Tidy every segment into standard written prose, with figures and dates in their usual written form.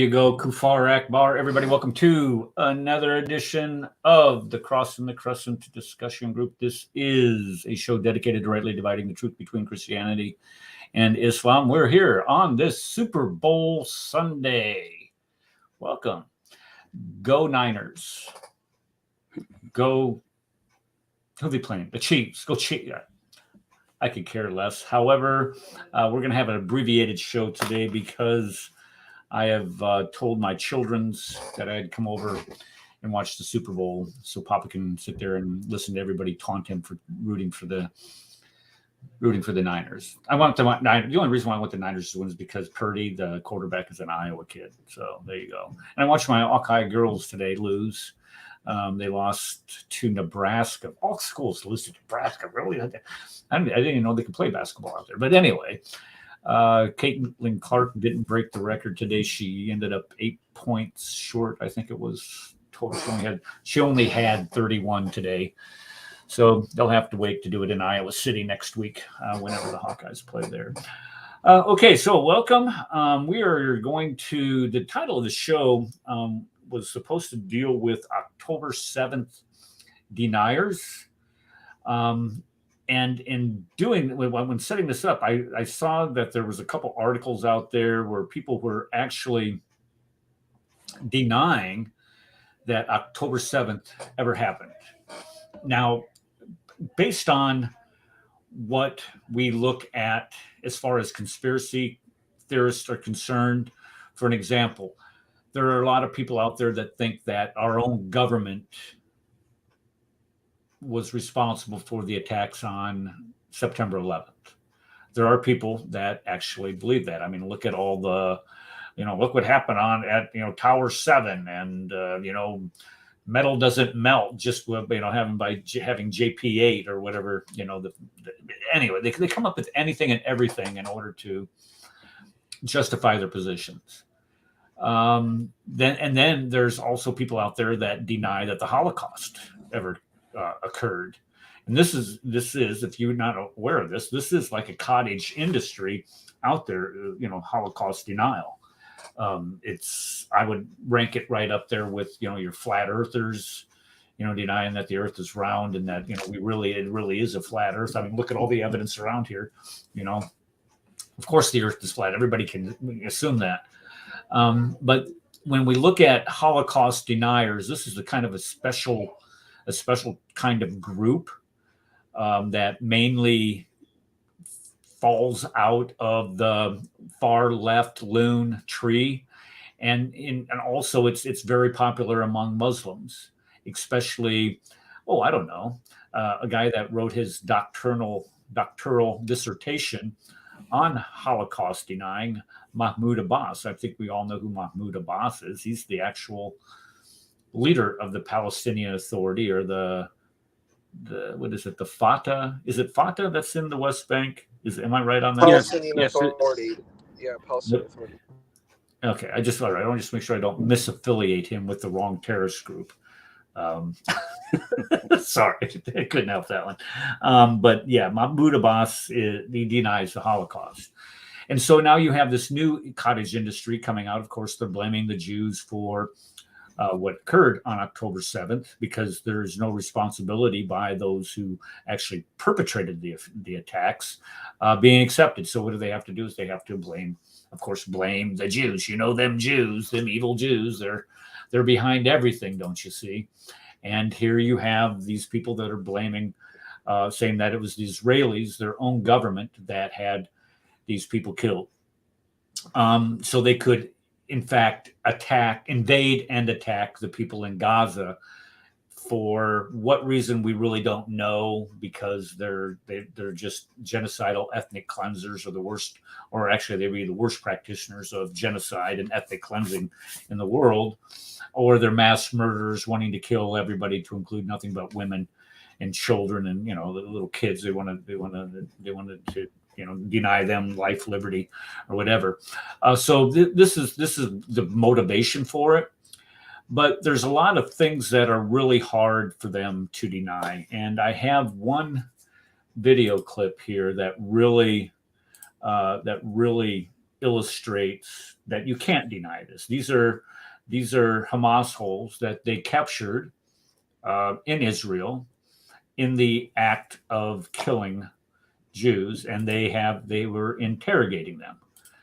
you go, Kufar Akbar. Everybody, welcome to another edition of the Cross and the Crescent discussion group. This is a show dedicated to rightly dividing the truth between Christianity and Islam. We're here on this Super Bowl Sunday. Welcome. Go Niners. Go. Who are they playing? The Chiefs. Go Chiefs. I could care less. However, we're going to have an abbreviated show today because I have told my children's that I'd come over and watch the Super Bowl so Papa can sit there and listen to everybody taunt him for rooting for the Niners. I want the Niners. The only reason why I want the Niners to win is because Purdy, the quarterback, is an Iowa kid. So there you go. And I watched my Hawkeye girls today lose. They lost to Nebraska. All schools lose to Nebraska. Really? I didn't even know they could play basketball out there. But anyway, Caitlin Clark didn't break the record today. She ended up 8 points short. I think it was total. She only had 31 today. So they'll have to wait to do it in Iowa City next week whenever the Hawkeyes play there. Okay, so welcome. We are going to, the title of the show was supposed to deal with October 7th deniers. And in doing, when setting this up, I saw that there was a couple articles out there where people were actually denying that October 7th ever happened. Now, based on what we look at as far as conspiracy theorists are concerned, for an example, there are a lot of people out there that think that our own government was responsible for the attacks on September 11th. There are people that actually believe that. I mean, look at all the, look what happened at Tower 7 and, metal doesn't melt just with, having JP8 or whatever, anyway, they come up with anything and everything in order to justify their positions. Then there's also people out there that deny that the Holocaust ever occurred. And this is, if you're not aware of this is like a cottage industry out there, Holocaust denial. I would rank it right up there with, your flat earthers, denying that the earth is round and that, it really is a flat earth. I mean, look at all the evidence around here, of course the earth is flat. Everybody can assume that. But when we look at Holocaust deniers, this is a kind of a special kind of group that mainly falls out of the far left loon tree, and also it's very popular among Muslims, especially a guy that wrote his doctoral dissertation on Holocaust denying, Mahmoud Abbas. I think we all know who Mahmoud Abbas is. He's the actual leader of the Palestinian Authority, or the what is it, the Fatah? Is it Fatah that's in the West Bank? Am I right on that? Palestinian Authority. Yeah, Palestinian Authority. Okay, I want to just make sure I don't misaffiliate him with the wrong terrorist group. Sorry, I couldn't help that one. But yeah, Mahmoud Abbas, he denies the Holocaust. And so now you have this new cottage industry coming out. Of course, they're blaming the Jews for what occurred on October 7th, because there is no responsibility by those who actually perpetrated the attacks being accepted. So what do they have to do? Is they have to blame the Jews. Them Jews, them evil Jews, they're behind everything, don't you see? And here you have these people that are blaming, saying that it was the Israelis, their own government, that had these people killed. So they could, in fact, invade and attack the people in Gaza. For what reason, we really don't know, because they're just genocidal ethnic cleansers, or the worst, or actually they'd be the worst practitioners of genocide and ethnic cleansing in the world, or they're mass murderers wanting to kill everybody, to include nothing but women and children and the little kids. They wanted to deny them life, liberty, or whatever. So this is the motivation for it. But there's a lot of things that are really hard for them to deny. And I have one video clip here that really illustrates that you can't deny this. These are Hamas holes that they captured in Israel in the act of killing Jews, and they were interrogating them,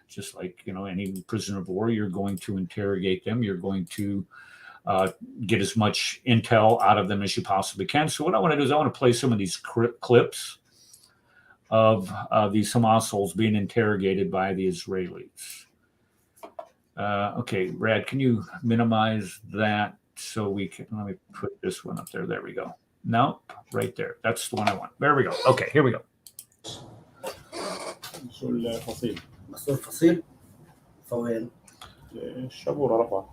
just like any prisoner of war. You're going to interrogate them. You're going to get as much intel out of them as you possibly can. So what I want to do is I want to play some of these clips of these Hamas holes being interrogated by the Israelis. Okay, Brad, can you minimize that so we can? Let me put this one up there. There we go. Nope, right there. That's the one I want. There we go. Okay, here we go. شو الفصيل؟ بس الفصيل فوين؟ الشابورة رفع.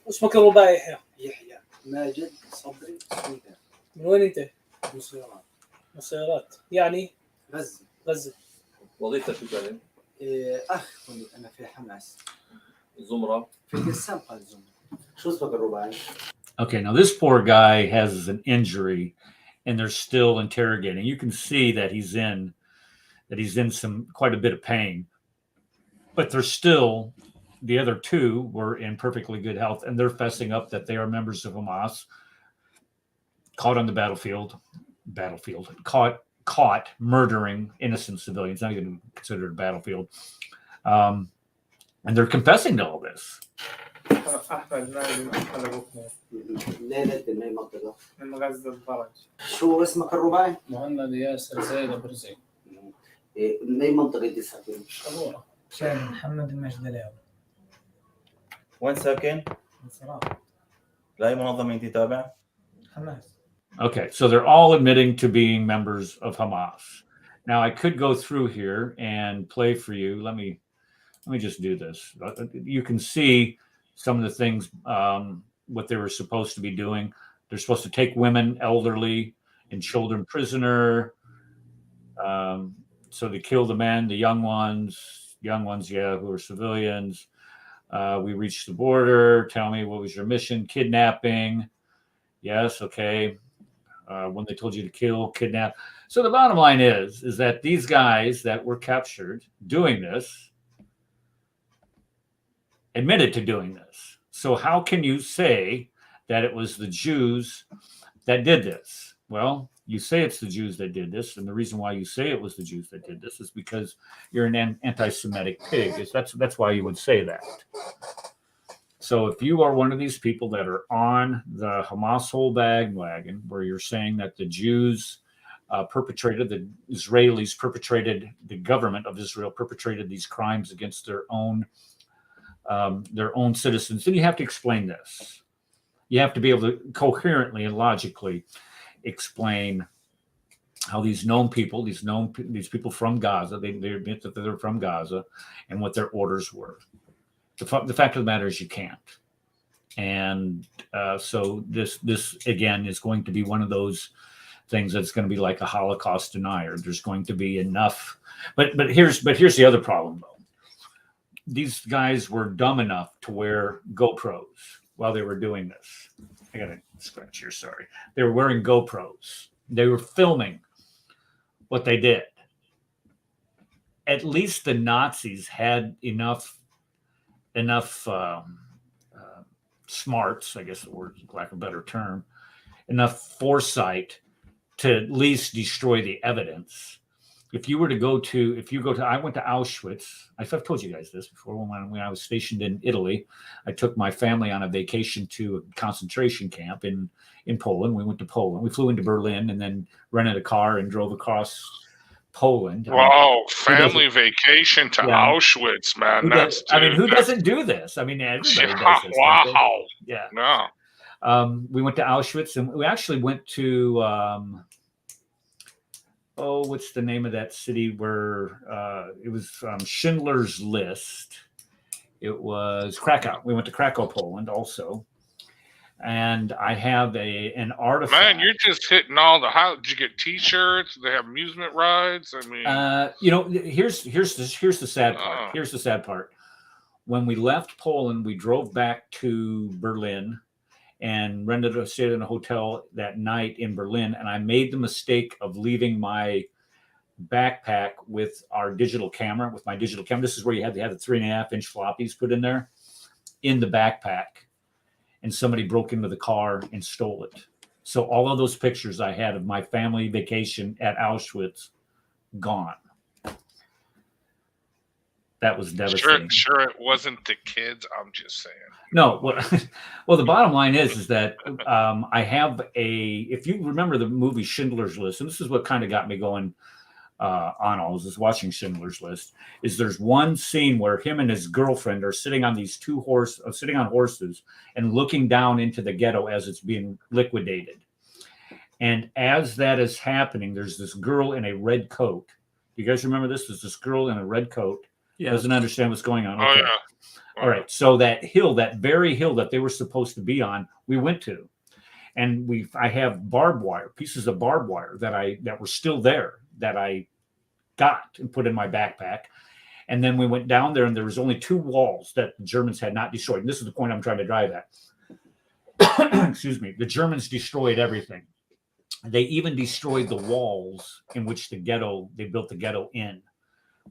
اسمك الرباعي يحيى ماجد صبري سويدان. من وين انت؟ مسيرات يعني غزة. وظيفتك شو كانت؟ أخ أنا في حماس. زمرة. في القسام قال زمرة. شو اسمك الرباعي؟ Okay, now this poor guy has an injury, and they're still interrogating. You can see that he's in some quite a bit of pain, but they're still. The other two were in perfectly good health, and they're fessing up that they are members of Hamas, caught on the battlefield, caught murdering innocent civilians, not even considered a battlefield, and they're confessing to all this. ليلة من المنطقة؟ من غزة الفرج. شو اسمك الرباعي؟ مهند ياسر زيد برزي. من أي منطقة دي ساكن؟ شابورة. شاهد محمد المجدلاوي. وين ساكن؟ الصراحة. لأي منظمة أنت تابع؟ حماس. Okay, so they're all admitting to being members of Hamas. Now I could go through here and play for you. Let me just do this. You can see some of the things, what they were supposed to be doing. They're supposed to take women, elderly, and children prisoner. So they kill the men, the young ones, who are civilians. We reached the border. Tell me, what was your mission? Kidnapping. Yes, okay. When they told you to kill, kidnap. So the bottom line is that these guys that were captured doing this admitted to doing this. So how can you say that it was the Jews that did this? Well, you say it's the Jews that did this, and the reason why you say it was the Jews that did this is because you're an anti-Semitic pig. That's why you would say that. So if you are one of these people that are on the Hamas whole bandwagon, where you're saying that the Jews the Israelis perpetrated, the government of Israel perpetrated these crimes against their own citizens, then you have to explain this. You have to be able to coherently and logically explain how these people from Gaza, they admit that they're from Gaza, and what their orders were. The fact of the matter is you can't. And so this again is going to be one of those things that's going to be like a Holocaust denier. There's going to be enough, but here's the other problem though. These guys were dumb enough to wear GoPros while they were doing this. I got to scratch here. Sorry. They were wearing GoPros. They were filming what they did. At least the Nazis had enough smarts, I guess the word, lack of a better term, enough foresight to at least destroy the evidence. If you go to, I went to Auschwitz. I've told you guys this before. When I was stationed in Italy, I took my family on a vacation to a concentration camp in Poland. We went to Poland. We flew into Berlin and then rented a car and drove across Poland. Wow, family vacation to Auschwitz, man. Who doesn't do this? I mean, everybody does this. Wow. Yeah. No. We went to Auschwitz, and we actually went to what's the name of that city where it was Schindler's List? It was Krakow. We went to Krakow, Poland, also. And I have an artifact. Man, you're just hitting all the. How did you get T-shirts? They have amusement rides. I mean, here's the sad part. Here's the sad part. When we left Poland, we drove back to Berlin and stayed in a hotel that night in Berlin. And I made the mistake of leaving my backpack with our digital camera, with my digital camera. This is where you had to have the 3.5-inch floppies put in there in the backpack. And somebody broke into the car and stole it. So all of those pictures I had of my family vacation at Auschwitz, gone. That was devastating. Sure, it wasn't the kids. I'm just saying. No, well, the bottom line is that I have if you remember the movie Schindler's List, and this is what kind of got me going on all this, watching Schindler's List, is there's one scene where him and his girlfriend are sitting on these sitting on horses and looking down into the ghetto as it's being liquidated. And as that is happening, there's this girl in a red coat. You guys remember this? There's this girl in a red coat. Yeah. Doesn't understand what's going on. Okay. Oh, yeah. All right. So that hill, that very hill that they were supposed to be on, we went to. And I have barbed wire, pieces of barbed wire that were still there that I got and put in my backpack. And then we went down there and there was only 2 walls that the Germans had not destroyed. And this is the point I'm trying to drive at. Excuse me. The Germans destroyed everything. They even destroyed the walls in which they built the ghetto in,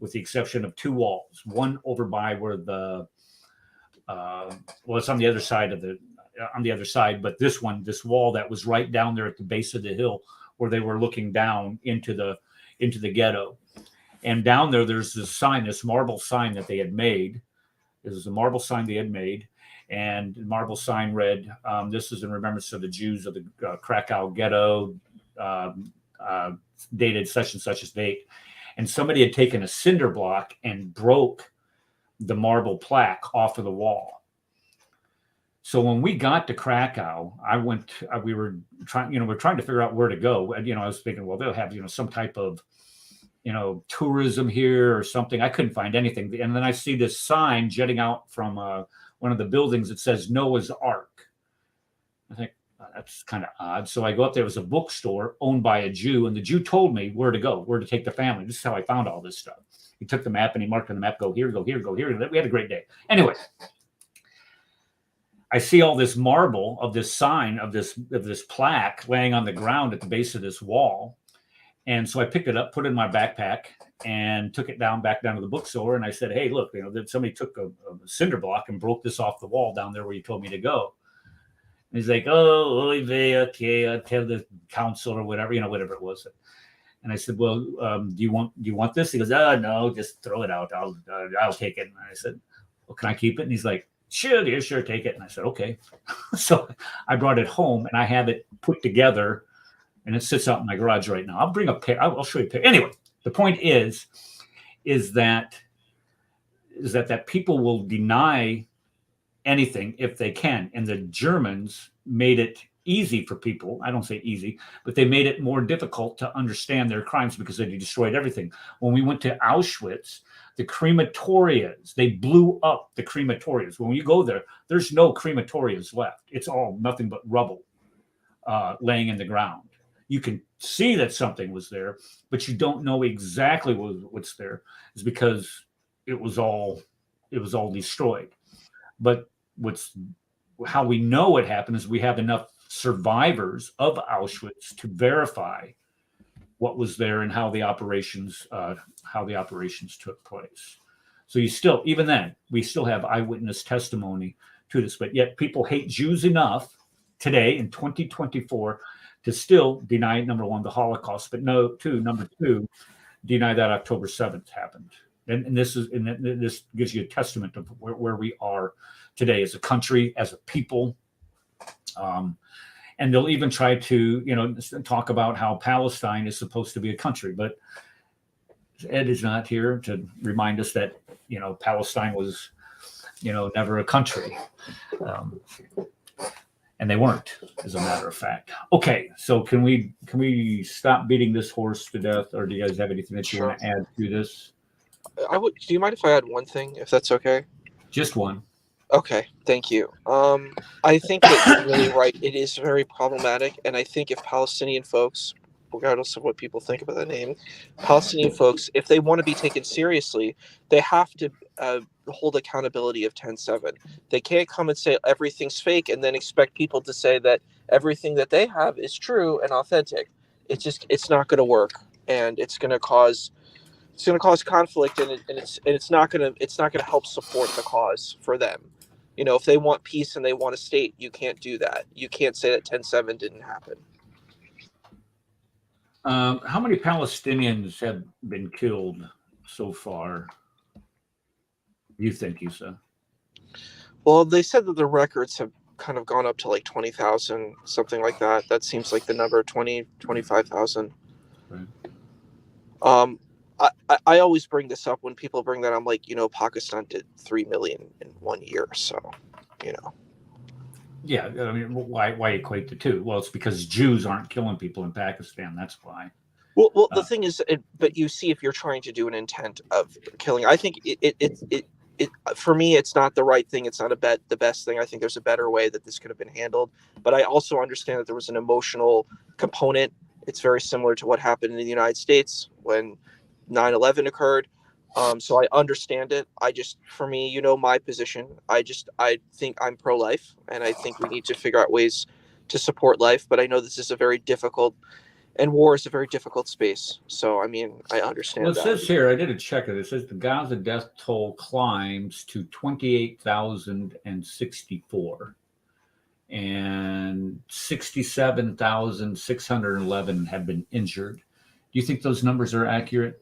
with the exception of 2 walls. One over by where it's on the other side but this wall that was right down there at the base of the hill where they were looking down into the ghetto. And down there's this marble sign that they had made. This is a marble sign they had made. And the marble sign read, this is in remembrance of the Jews of the Krakow ghetto, dated such and such as date. And somebody had taken a cinder block and broke the marble plaque off of the wall. So when we got to Krakow, we were trying to figure out where to go. And, I was thinking, well, they'll have, some type of, tourism here or something. I couldn't find anything. And then I see this sign jutting out from one of the buildings that says Noah's Ark. I think that's kind of odd. So I go up there. It was a bookstore owned by a Jew, and the Jew told me where to take the family. This is how I found all this stuff. He took the map and he marked on the map, go here, go here, go here. We had a great day. Anyway, I see all this marble of this sign of this plaque laying on the ground at the base of this wall. And so I picked it up, put it in my backpack, and took it back down to the bookstore. And I said, hey, look, somebody took a cinder block and broke this off the wall down there where you told me to go. And he's like, oh, okay, I'll tell the council or whatever, whatever it was. And I said, well, do you want this? He goes, oh, no, just throw it out. I'll take it. And I said, well, can I keep it? And he's like, sure, take it. And I said, okay. So I brought it home and I have it put together. And it sits out in my garage right now. I'll bring a pair. I'll show you a pair. Anyway, the point is that people will deny anything if they can. And the Germans made it easy for people. I don't say easy, but they made it more difficult to understand their crimes because they destroyed everything. When we went to Auschwitz, the crematorias, they blew up the crematorias. When you go there, there's no crematorias left. It's all nothing but rubble laying in the ground. You can see that something was there, but you don't know exactly what's there. It's because it was all destroyed. But how we know it happened is we have enough survivors of Auschwitz to verify what was there and how the operations took place. So even then, we still have eyewitness testimony to this. But yet, people hate Jews enough today in 2024. To still deny, number one, the Holocaust, but number two, deny that October 7th happened. And this gives you a testament of where we are today as a country, as a people. And they'll even try to, talk about how Palestine is supposed to be a country, but Ed is not here to remind us that, Palestine was, never a country. And they weren't, as a matter of fact. Okay, so can we stop beating this horse to death, or do you guys have anything that you want to add to this? Do you mind if I add one thing, if that's okay? Just one. Okay, thank you. I think that you're really right. It is very problematic, and I think if Palestinian folks, regardless of what people think about the name, Palestinian folks, if they want to be taken seriously, they have to hold accountability of 10/7. They can't come and say everything's fake and then expect people to say that everything that they have is true and authentic. It's not going to work. and it's going to cause conflict, and it's not going to help support the cause for them. You know, if they want peace and they want a state, you can't do that. You can't say that 10/7 didn't happen. How many Palestinians have been killed so far? You think, Issa? Well, they said that the records have kind of gone up to like 20,000, something like that. That seems like the number 25,000. Right. I always bring this up when people bring that. I'm like, you know, Pakistan did 3 million in 1 year, so, you know. Yeah, I mean, why equate the two? Well, it's because Jews aren't killing people in Pakistan. That's why. Well, the thing is, but you see, if you're trying to do an intent of killing, I think it for me, it's not the right thing. It's not the best thing. I think there's a better way that this could have been handled. But I also understand that there was an emotional component. It's very similar to what happened in the United States when 9/11 occurred. So I understand it. For me, you know, my position, I think I'm pro-life, and I think we need to figure out ways to support life. But I know this is a very difficult, and war is a very difficult space. So, I mean, I understand Well, it that. says here, I did a check of it. It says the Gaza death toll climbs to 28,064, and 67,611 have been injured. Do you think those numbers are accurate?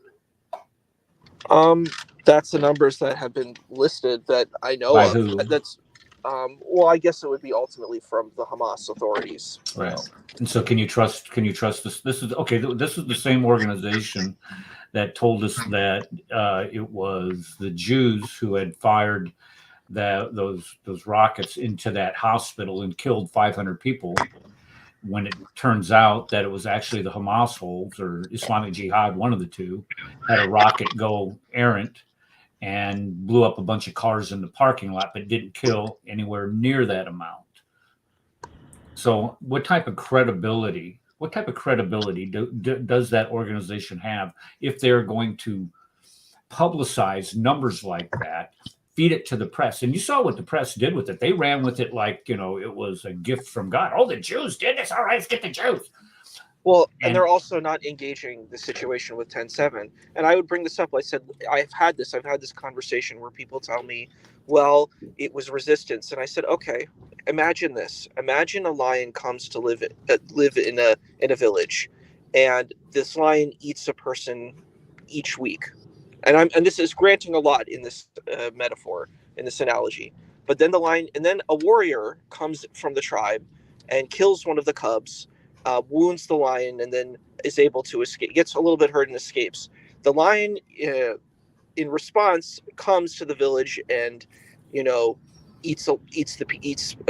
That's the numbers that have been listed that I know By of. who? That's well, I guess it would be ultimately from the Hamas authorities. Right. And so can you trust this? This is okay. This is the same organization that told us that it was the Jews who had fired those rockets into that hospital and killed 500 people, when it turns out that it was actually the Hamas holds or Islamic Jihad, one of the two, had a rocket go errant and blew up a bunch of cars in the parking lot, but didn't kill anywhere near that amount. So what type of credibility does that organization have if they're going to publicize numbers like that, feed it to the press? And you saw what the press did with it. They ran with it like, you know, it was a gift from God. Oh, the Jews did this. All right, let's get the Jews. Well, and they're also not engaging the situation with 10/7. And I would bring this up. I said, I've had this conversation where people tell me, well, it was resistance. And I said, okay, imagine this. Imagine a lion comes to live in a village, and this lion eats a person each week. And this is granting a lot in this metaphor, in this analogy. But then then a warrior comes from the tribe and kills one of the cubs, wounds the lion, and then is able to escape, gets a little bit hurt and escapes. The lion, in response, comes to the village and, you know, eats a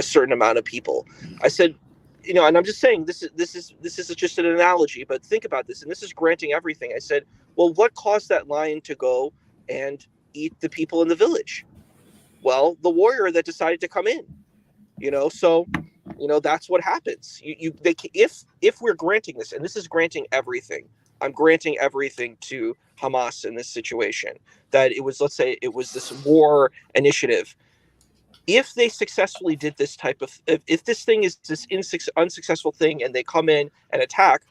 certain amount of people. I said, you know, and I'm just saying this is just an analogy, but think about this, and this is granting everything. I said, well, what caused that lion to go and eat the people in the village? Well, the warrior that decided to come in, you know. So, you know, that's what happens. If we're granting this, and this is granting everything, I'm granting everything to Hamas in this situation, that it was, let's say it was this war initiative. If they successfully did this type of, if this thing is this unsuccessful thing and they come in and attack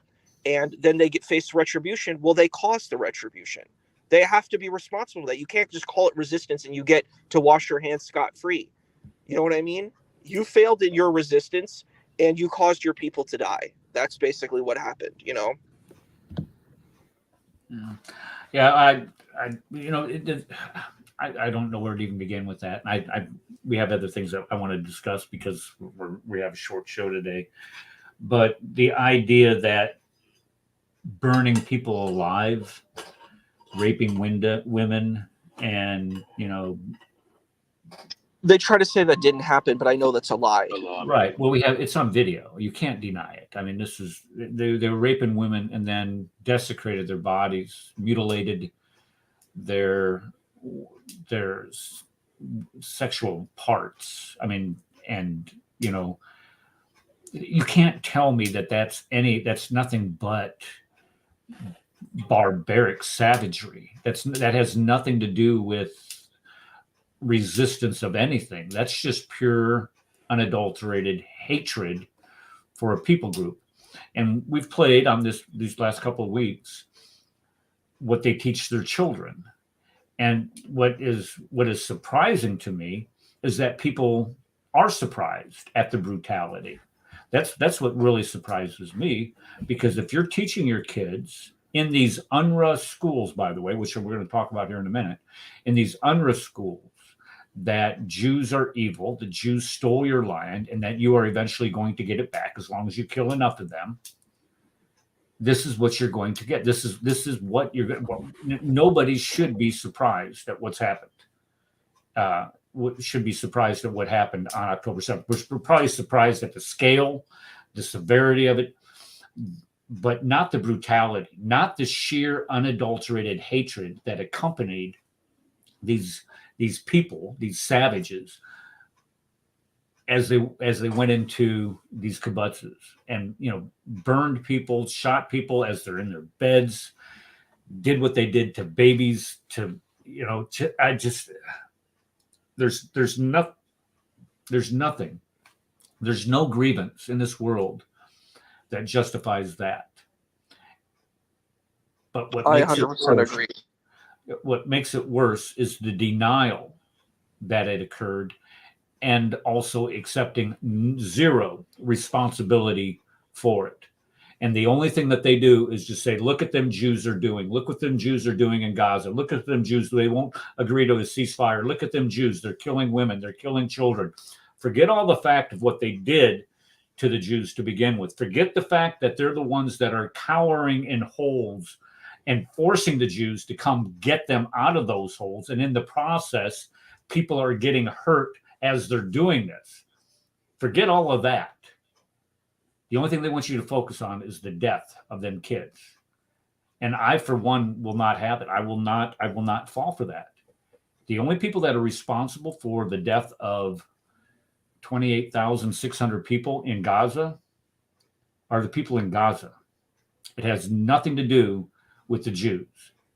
and then they get faced retribution, well, they caused the retribution. They have to be responsible for that. You can't just call it resistance and you get to wash your hands scot-free. You know what I mean? You failed in your resistance and you caused your people to die. That's basically what happened, you know? Yeah, I you know, I don't know where to even begin with that. We have other things that I want to discuss because we have a short show today. But the idea that burning people alive, raping women, and, you know, they try to say that didn't happen, but I know that's a lie. Right. Well, it's on video. You can't deny it. I mean, this is they were raping women and then desecrated their bodies, mutilated their sexual parts. I mean, and, you know, you can't tell me that that's nothing but barbaric savagery. That has nothing to do with resistance of anything. That's just pure, unadulterated hatred for a people group. And we've played on these last couple of weeks what they teach their children. And what is surprising to me is that people are surprised at the brutality. That's what really surprises me, because if you're teaching your kids in these UNRWA schools, by the way, which we're going to talk about here in a minute, in these UNRWA schools, that Jews are evil, the Jews stole your land, and that you are eventually going to get it back as long as you kill enough of them. This is what you're going to get. This is what you're going to. Well, nobody should be surprised at what's happened. Should be surprised at what happened on October 7th. We're probably surprised at the scale, the severity of it, but not the brutality, not the sheer unadulterated hatred that accompanied these people, these savages, as they went into these kibbutzes and, burned people, shot people as they're in their beds, did what they did to babies, there's nothing, there's no grievance in this world that justifies that. But I 100% agree. What makes it worse is the denial that it occurred, and also accepting zero responsibility for it. And the only thing that they do is just say, look at them Jews are doing. Look what them Jews are doing in Gaza. Look at them Jews. They won't agree to a ceasefire. Look at them Jews. They're killing women. They're killing children. Forget all the fact of what they did to the Jews to begin with. Forget the fact that they're the ones that are cowering in holes and forcing the Jews to come get them out of those holes. And in the process, people are getting hurt as they're doing this. Forget all of that. The only thing they want you to focus on is the death of them kids. And I, for one, will not have it. I will not fall for that. The only people that are responsible for the death of 28,600 people in Gaza are the people in Gaza. It has nothing to do with the Jews.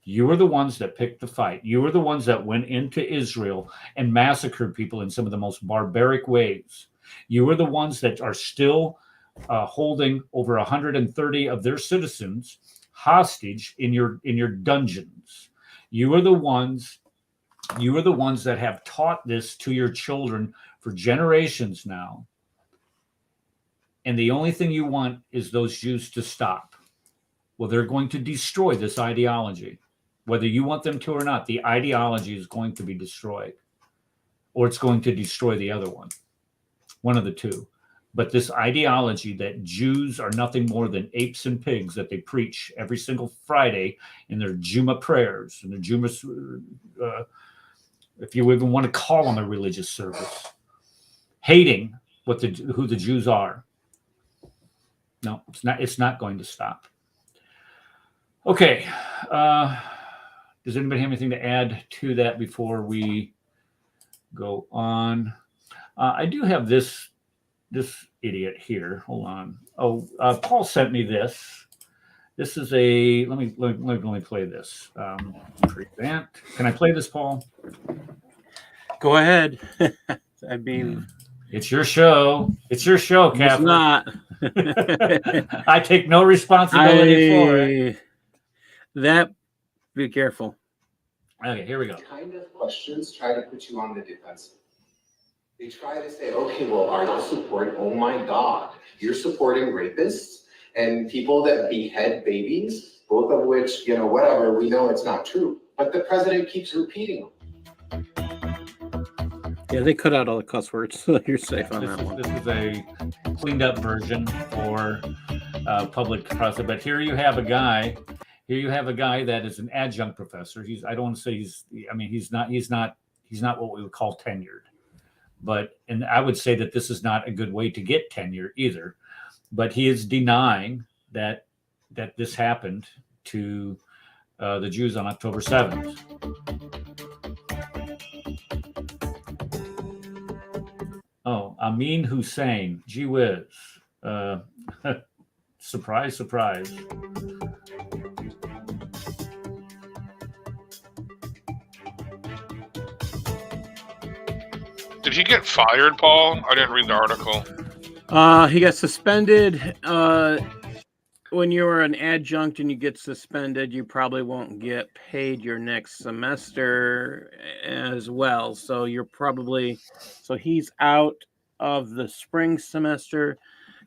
You are the ones that picked the fight. You are the ones that went into Israel and massacred people in some of the most barbaric ways. You are the ones that are still holding over 130 of their citizens hostage in your dungeons. You are the ones that have taught this to your children for generations now. And the only thing you want is those Jews to stop. Well, they're going to destroy this ideology. Whether you want them to or not, the ideology is going to be destroyed, or it's going to destroy the other one of the two. But this ideology that Jews are nothing more than apes and pigs that they preach every single Friday in their Juma prayers and their Juma, if you even want to call them a religious service, hating who the Jews are. No, it's not going to stop. Okay. Does anybody have anything to add to that before we go on? I do have this idiot here. Hold on. Paul sent me this. This is a. Let me play this. Prevent. Can I play this, Paul? Go ahead. I mean, it's your show. It's your show, Catherine. It's not. I take no responsibility for it. Be careful. Okay, here we go. Kind of questions try to put you on the defensive. They try to say, okay, well, are you supporting, oh my God, you're supporting rapists and people that behead babies, both of which, whatever, we know it's not true. But the president keeps repeating them. Yeah, they cut out all the cuss words, so you're safe on that one. This is a cleaned up version for public press. But here you have a guy that is an adjunct professor. I don't want to say he's not what we would call tenured. And I would say that this is not a good way to get tenure either. But he is denying that this happened to the Jews on October 7th. Oh, Amin Hussein. Gee whiz. Surprise, surprise. Did he get fired, Paul? I didn't read the article. He got suspended. when you're an adjunct and you get suspended, you probably won't get paid your next semester as well. So he's out of the spring semester.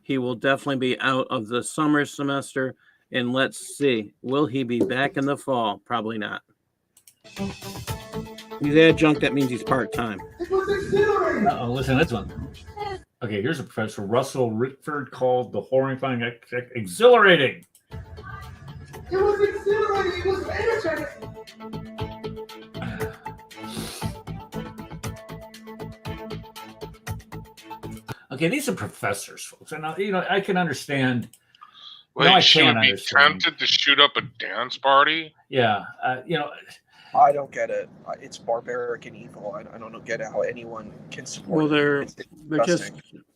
He will definitely be out of the summer semester. And let's see, will he be back in the fall? Probably not. He's adjunct. That means he's part-time. Listen to this one. Okay, here's a professor. Russell Rickford called the horrifying exhilarating. It was exhilarating. It was energetic. Okay, these are professors, folks. And I can understand. Wait, I she can't would be understand. tempted to shoot up a dance party? Yeah, I don't get it. It's barbaric and evil. I don't get how anyone can support Well, it.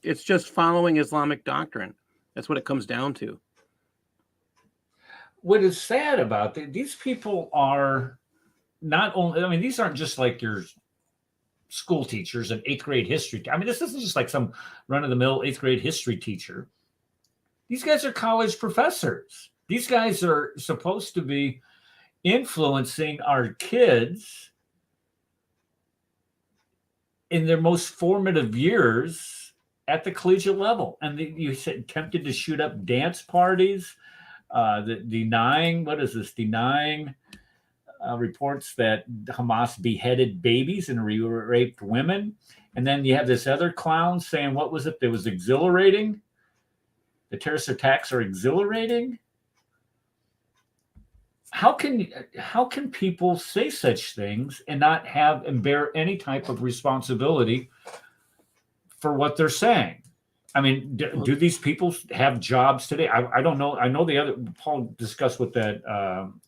it's just following Islamic doctrine. That's what it comes down to. what is sad about these people are not only, I mean, these aren't just like your school teachers and 8th grade history. I mean, this isn't just like some run-of-the-mill 8th grade history teacher. These guys are college professors. These guys are supposed to be influencing our kids in their most formative years at the collegiate level. And you said tempted to shoot up dance parties, denying reports that Hamas beheaded babies and raped women. And then you have this other clown saying, what was it? That was exhilarating. The terrorist attacks are exhilarating. How can people say such things and not have and bear any type of responsibility for what they're saying? I mean, do these people have jobs today? I don't know. I know Paul discussed with that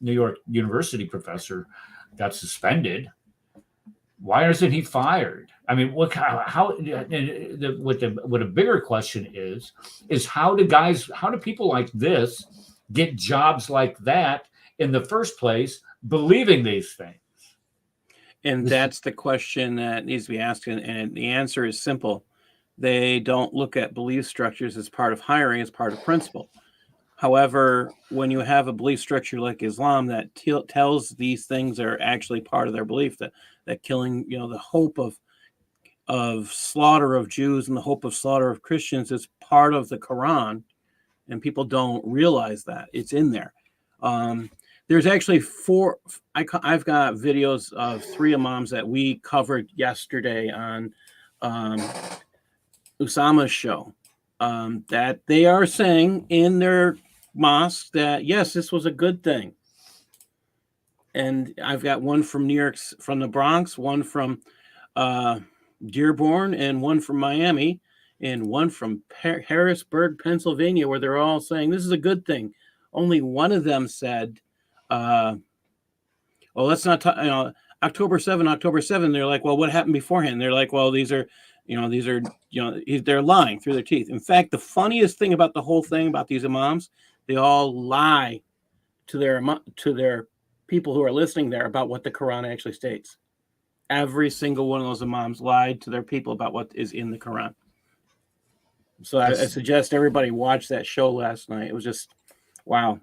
New York University professor got suspended. Why isn't he fired? I mean, what a bigger question is how do people like this get jobs like that in the first place, believing these things? And that's the question that needs to be asked. And the answer is simple. They don't look at belief structures as part of hiring, as part of principle. However, when you have a belief structure like Islam that tells these things are actually part of their belief, that killing, the hope of slaughter of Jews and the hope of slaughter of Christians is part of the Quran, and people don't realize that it's in there. There's actually I've got videos of 3 imams that we covered yesterday on Usama's show, that they are saying in their mosque that, yes, this was a good thing. And I've got one from New York, from the Bronx, one from Dearborn, and one from Miami, and one from Harrisburg, Pennsylvania, where they're all saying this is a good thing. Only one of them said, let's not talk, October 7. They're like, well, what happened beforehand? They're like, well, they're lying through their teeth. In fact, the funniest thing about the whole thing about these imams, they all lie to their people who are listening there about what the Quran actually states. Every single one of those imams lied to their people about what is in the Quran. So I suggest everybody watch that show last night. It was just, wow.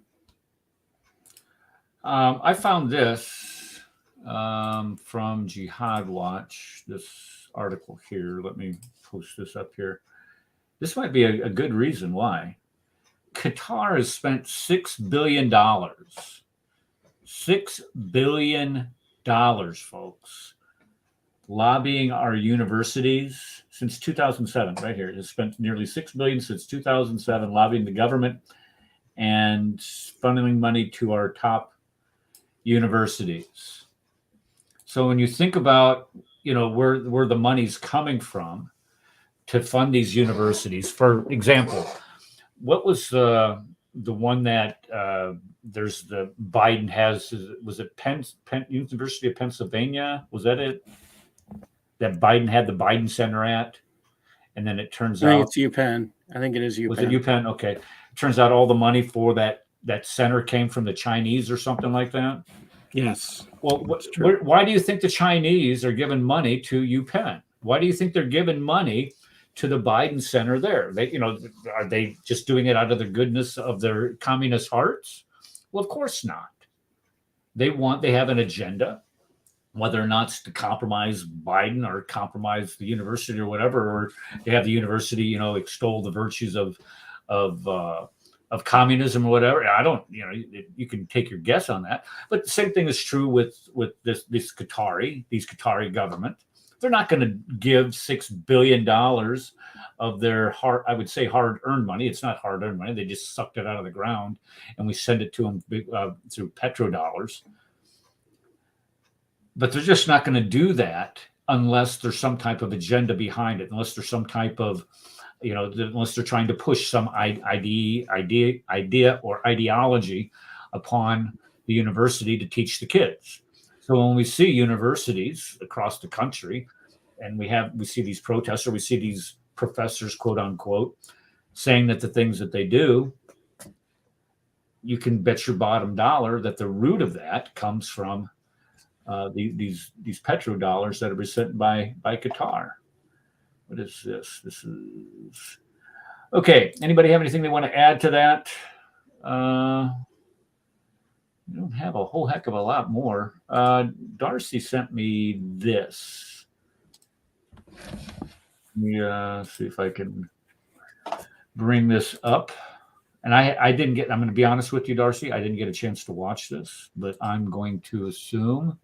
I found this from Jihad Watch, this article here. Let me post this up here. This might be a good reason why. Qatar has spent $6 billion. $6 billion, folks, lobbying our universities since 2007. Right here, it has spent nearly $6 billion since 2007 lobbying the government and funneling money to our top universities. So when you think about, where the money's coming from to fund these universities, for example, what was the one that there's the Biden has? Was it Penn University of Pennsylvania? Was that it? That Biden had the Biden Center at, and then it turns out it's UPenn. I think it is UPenn. Was it UPenn? Okay. It turns out all the money for that center came from the Chinese or something like that. Yes. Well, why do you think the Chinese are giving money to UPenn? Why do you think they're giving money to the Biden center there. They, are they just doing it out of the goodness of their communist hearts? Well, of course not. They have an agenda, whether or not it's to compromise Biden or compromise the university or whatever, or they have the university, extol the virtues of communism or whatever. I don't, you can take your guess on that. But the same thing is true with these Qatari government. They're not going to give $6 billion of their hard-earned money. It's not hard-earned money. They just sucked it out of the ground, and we send it to them through petrodollars. But they're just not going to do that unless there's some type of agenda behind it, unless there's some type of, unless they're trying to push some idea or ideology upon the university to teach the kids. So when we see universities across the country, and we see these protests, or we see these professors, quote unquote, saying that the things that they do, you can bet your bottom dollar that the root of that comes from these petrodollars that are sent by Qatar. What is this? This is okay. Anybody have anything they want to add to that? We don't have a whole heck of a lot more. Darcy sent me this. Let me see if I can bring this up. And I didn't get, I'm going to be honest with you, Darcy, I didn't get a chance to watch this, but I'm going to assume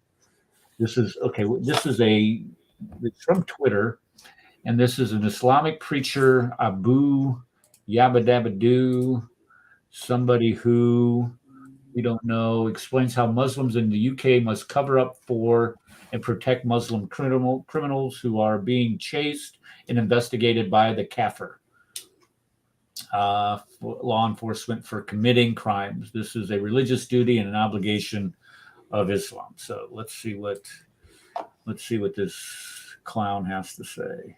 this is, okay, it's from Twitter, and this is an Islamic preacher, Abu Yabadabadu, somebody who we don't know, explains how Muslims in the UK must cover up for and protect Muslim criminals who are being chased and investigated by the kafir, law enforcement, for committing crimes. This is a religious duty and an obligation of Islam. So let's see what this clown has to say.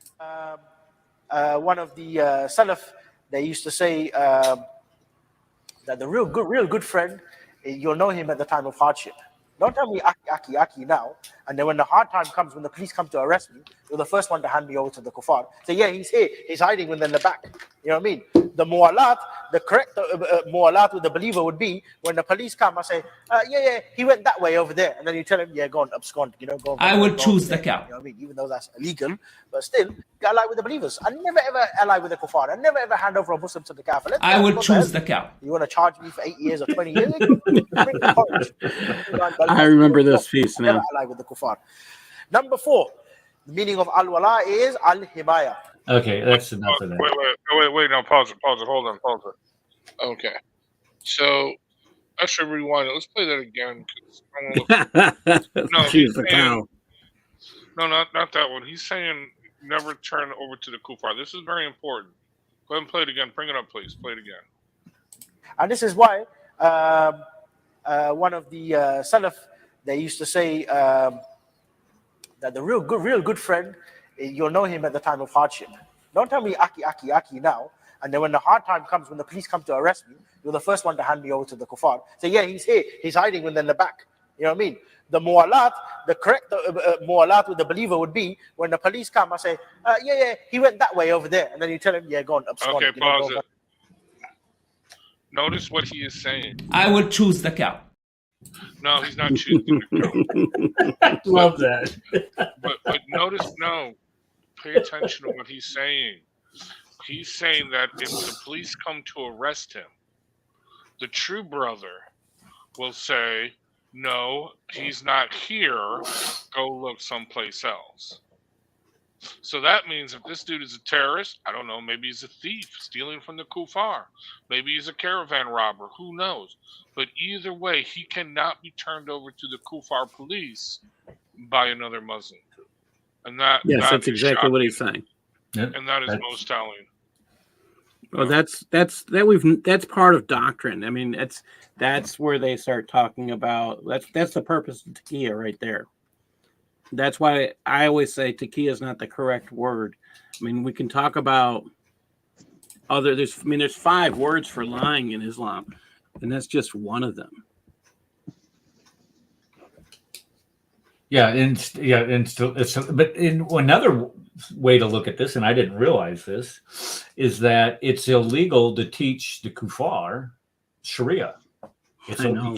One of the Salaf, they used to say that the real good friend, you'll know him at the time of hardship. Don't tell me aki now, and then when the hard time comes, when the police come to arrest me, you're the first one to hand me over to the kuffar. So yeah, he's here, he's hiding within the back. You know what I mean? The mu'alat, the correct mu'alat with the believer would be when the police come, I say, yeah, he went that way over there, and then you tell him, yeah, go on, abscond, go. I would choose the cow. You know what I mean? Even though that's illegal, but still, ally with the believers. I never ever ally with the kuffar. I never ever hand over a Muslim to the kafir. I would choose the cow. You want to charge me for 8 years or 20 years? I remember this piece now. Ally with the kuffar. Number 4, the meaning of al-wala is al-himaya. Okay, that's enough of that. Wait, no, pause it, hold on, pause it. Okay. So, I should rewind it. Let's play that again. Choose the cow. No, not that one. He's saying never turn over to the kuffar. This is very important. Go ahead and play it again. Bring it up, please. Play it again. And this is why one of the Salaf, they used to say that the real good friend, you'll know him at the time of hardship. Don't tell me aki now, and then when the hard time comes, when the police come to arrest me, you're the first one to hand me over to the kuffar. So yeah, he's here, he's hiding within the back. You know what I mean? The mu'alat, the correct mu'alat with the believer would be when the police come, I say, yeah, he went that way over there, and then you tell him, yeah, go on, abscond. Okay, pause it. Notice what he is saying. I would choose the cow. No, he's not choosing the cow. Love that. but notice, pay attention to what he's saying. He's saying that if the police come to arrest him, the true brother will say, no, he's not here. Go look someplace else. So that means if this dude is a terrorist, I don't know, maybe he's a thief stealing from the kuffar. Maybe he's a caravan robber. Who knows? But either way, he cannot be turned over to the kuffar police by another Muslim. And that's exactly what he's saying. Yep. And that is most telling. Well, that's part of doctrine. I mean, that's where they start talking about that's the purpose of taqiyya right there. That's why I always say taqiyya is not the correct word. I mean, we can talk about there's 5 words for lying in Islam, and that's just one of them. Yeah, but in another way to look at this, and I didn't realize this, is that it's illegal to teach the kuffar Sharia. It's I know.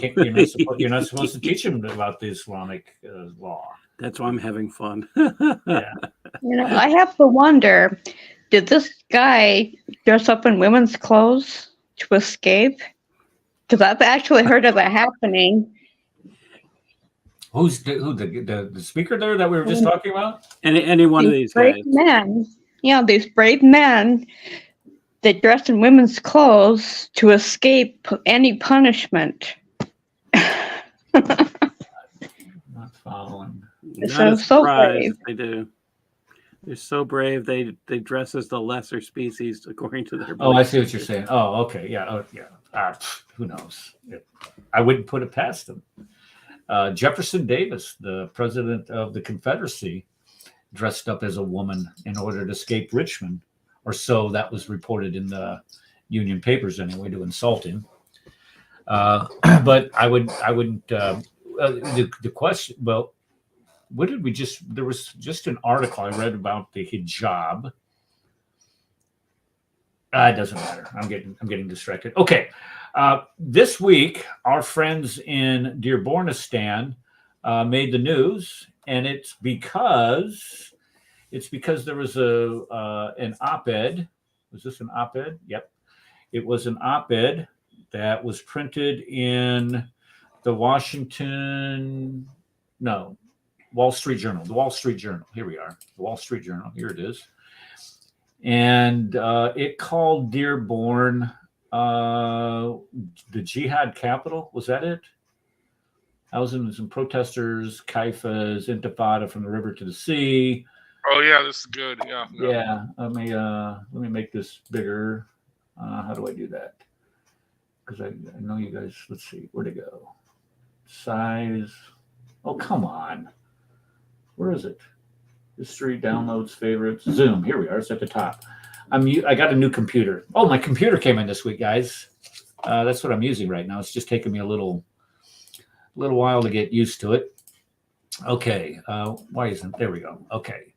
you're not supposed to teach them about the Islamic law. That's why I'm having fun. Yeah. I have to wonder, did this guy dress up in women's clothes to escape? Because I've actually heard of that happening. Who's the speaker there that we were just talking about? Any one of these brave guys. men, these brave men that dress in women's clothes to escape any punishment. Not following. Not a surprise if they do. They're so brave. They dress as the lesser species according to their. Oh, I see what you're saying. Oh, okay, yeah, who knows? I wouldn't put it past them. Jefferson Davis, the president of the Confederacy, dressed up as a woman in order to escape Richmond, or so that was reported in the Union papers anyway, to insult him. But I wouldn't. The question. Well, what did we just? There was just an article I read about the hijab. It doesn't matter. I'm getting distracted. Okay. This week, our friends in Dearbornistan made the news, and it's because there was an op-ed. Was this an op-ed? Yep, it was an op-ed that was printed in the Wall Street Journal. The Wall Street Journal. Here we are. The Wall Street Journal. Here it is, and it called Dearborn. The jihad capital, was that it? Thousands and protesters, Kaifas, Intifada from the river to the sea. Oh yeah, this is good. Yeah. Yeah. Let me make this bigger. How do I do that? Because I know you guys. Let's see, where'd it go? Size. Oh, come on. Where is it? History, downloads, favorites, Zoom. Here we are. It's at the top. I got a new computer. Oh, my computer came in this week, guys. That's what I'm using right now. It's just taking me a little while to get used to it. Okay. Why isn't there we go. Okay.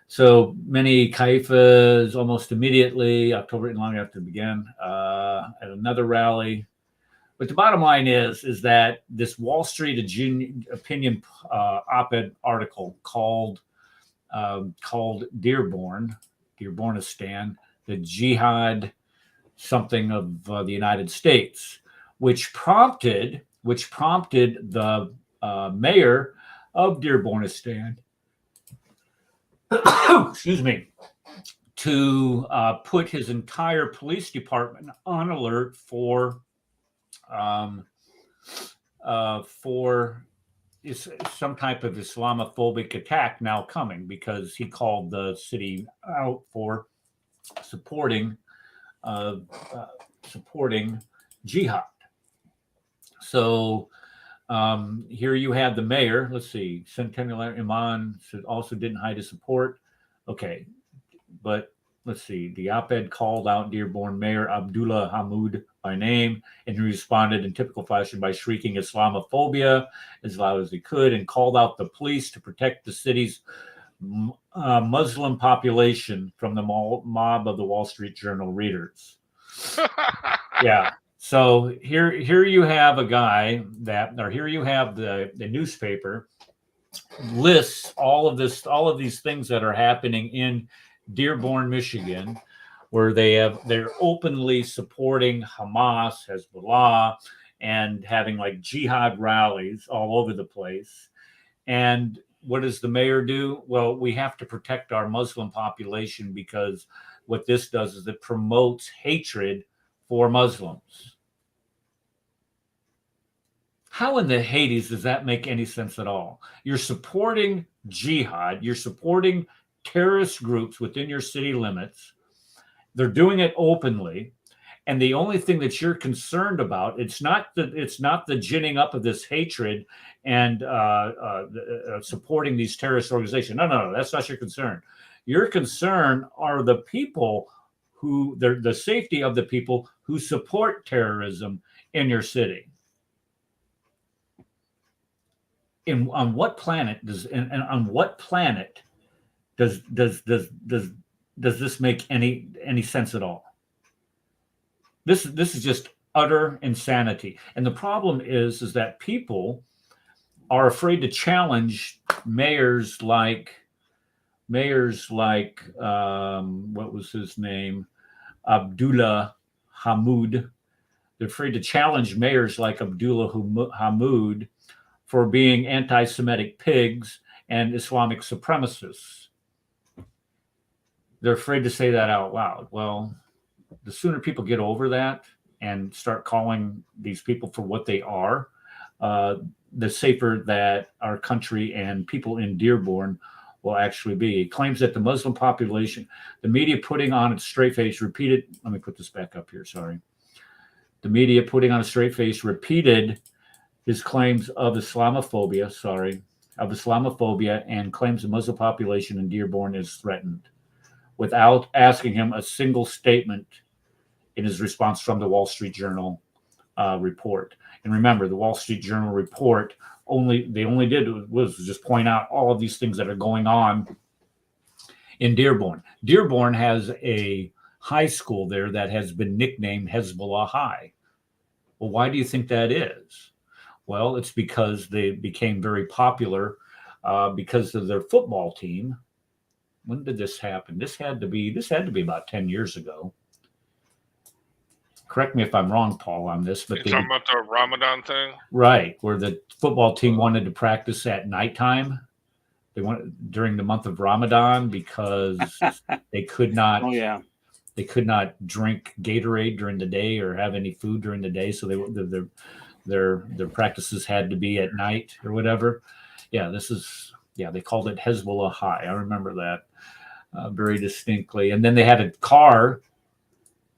So many kaifas almost immediately, October and long after it began, at another rally. But the bottom line is that this Wall Street opinion op-ed article called Dearbornistan, the jihad something of the United States, which prompted the mayor of Dearbornistan, excuse me, to put his entire police department on alert for is some type of Islamophobic attack now coming, because he called the city out for supporting jihad. So here you have the mayor. Let's see, Centennial Iman also didn't hide his support. Okay, but let's see. The op-ed called out Dearborn Mayor Abdullah Hamoud by name, and he responded in typical fashion by shrieking Islamophobia as loud as he could, and called out the police to protect the city's Muslim population from the mob of the Wall Street Journal readers. Yeah. So here you have a guy here you have the newspaper lists all of these things that are happening in Dearborn, Michigan, where they're openly supporting Hamas, Hezbollah, and having like jihad rallies all over the place. And what does the mayor do? Well, we have to protect our Muslim population, because what this does is it promotes hatred for Muslims. How in the Hades does that make any sense at all? You're supporting jihad. You're supporting terrorist groups within your city limits. They're doing it openly. And the only thing that you're concerned about, it's not the ginning up of this hatred and supporting these terrorist organizations. No, that's not your concern. Your concern are the people the safety of the people who support terrorism in your city. On what planet Does this make any sense at all? This is just utter insanity. And the problem is that people are afraid to challenge mayors like what was his name? Abdullah Hamid. They're afraid to challenge mayors like Abdullah Hamid for being anti-Semitic pigs and Islamic supremacists. They're afraid to say that out loud. Well, the sooner people get over that and start calling these people for what they are, the safer that our country and people in Dearborn will actually be. It claims that the Muslim population, the media putting on its straight face repeated, let me put this back up here, sorry. The media putting on a straight face repeated his claims of Islamophobia, and claims the Muslim population in Dearborn is threatened without asking him a single statement in his response from the Wall Street Journal report. And remember, the Wall Street Journal report only did was just point out all of these things that are going on in Dearborn. Dearborn has a high school there that has been nicknamed Hezbollah High. Well, why do you think that is? Well, it's because they became very popular because of their football team. When did this happen? This had to be about 10 years ago. Correct me if I'm wrong, Paul, on this. But you're talking about the Ramadan thing? Right, where the football team wanted to practice at nighttime. They wanted during the month of Ramadan because they could not. Oh yeah. They could not drink Gatorade during the day or have any food during the day, so their practices had to be at night or whatever. Yeah, they called it Hezbollah High. I remember that very distinctly. And then they had a car.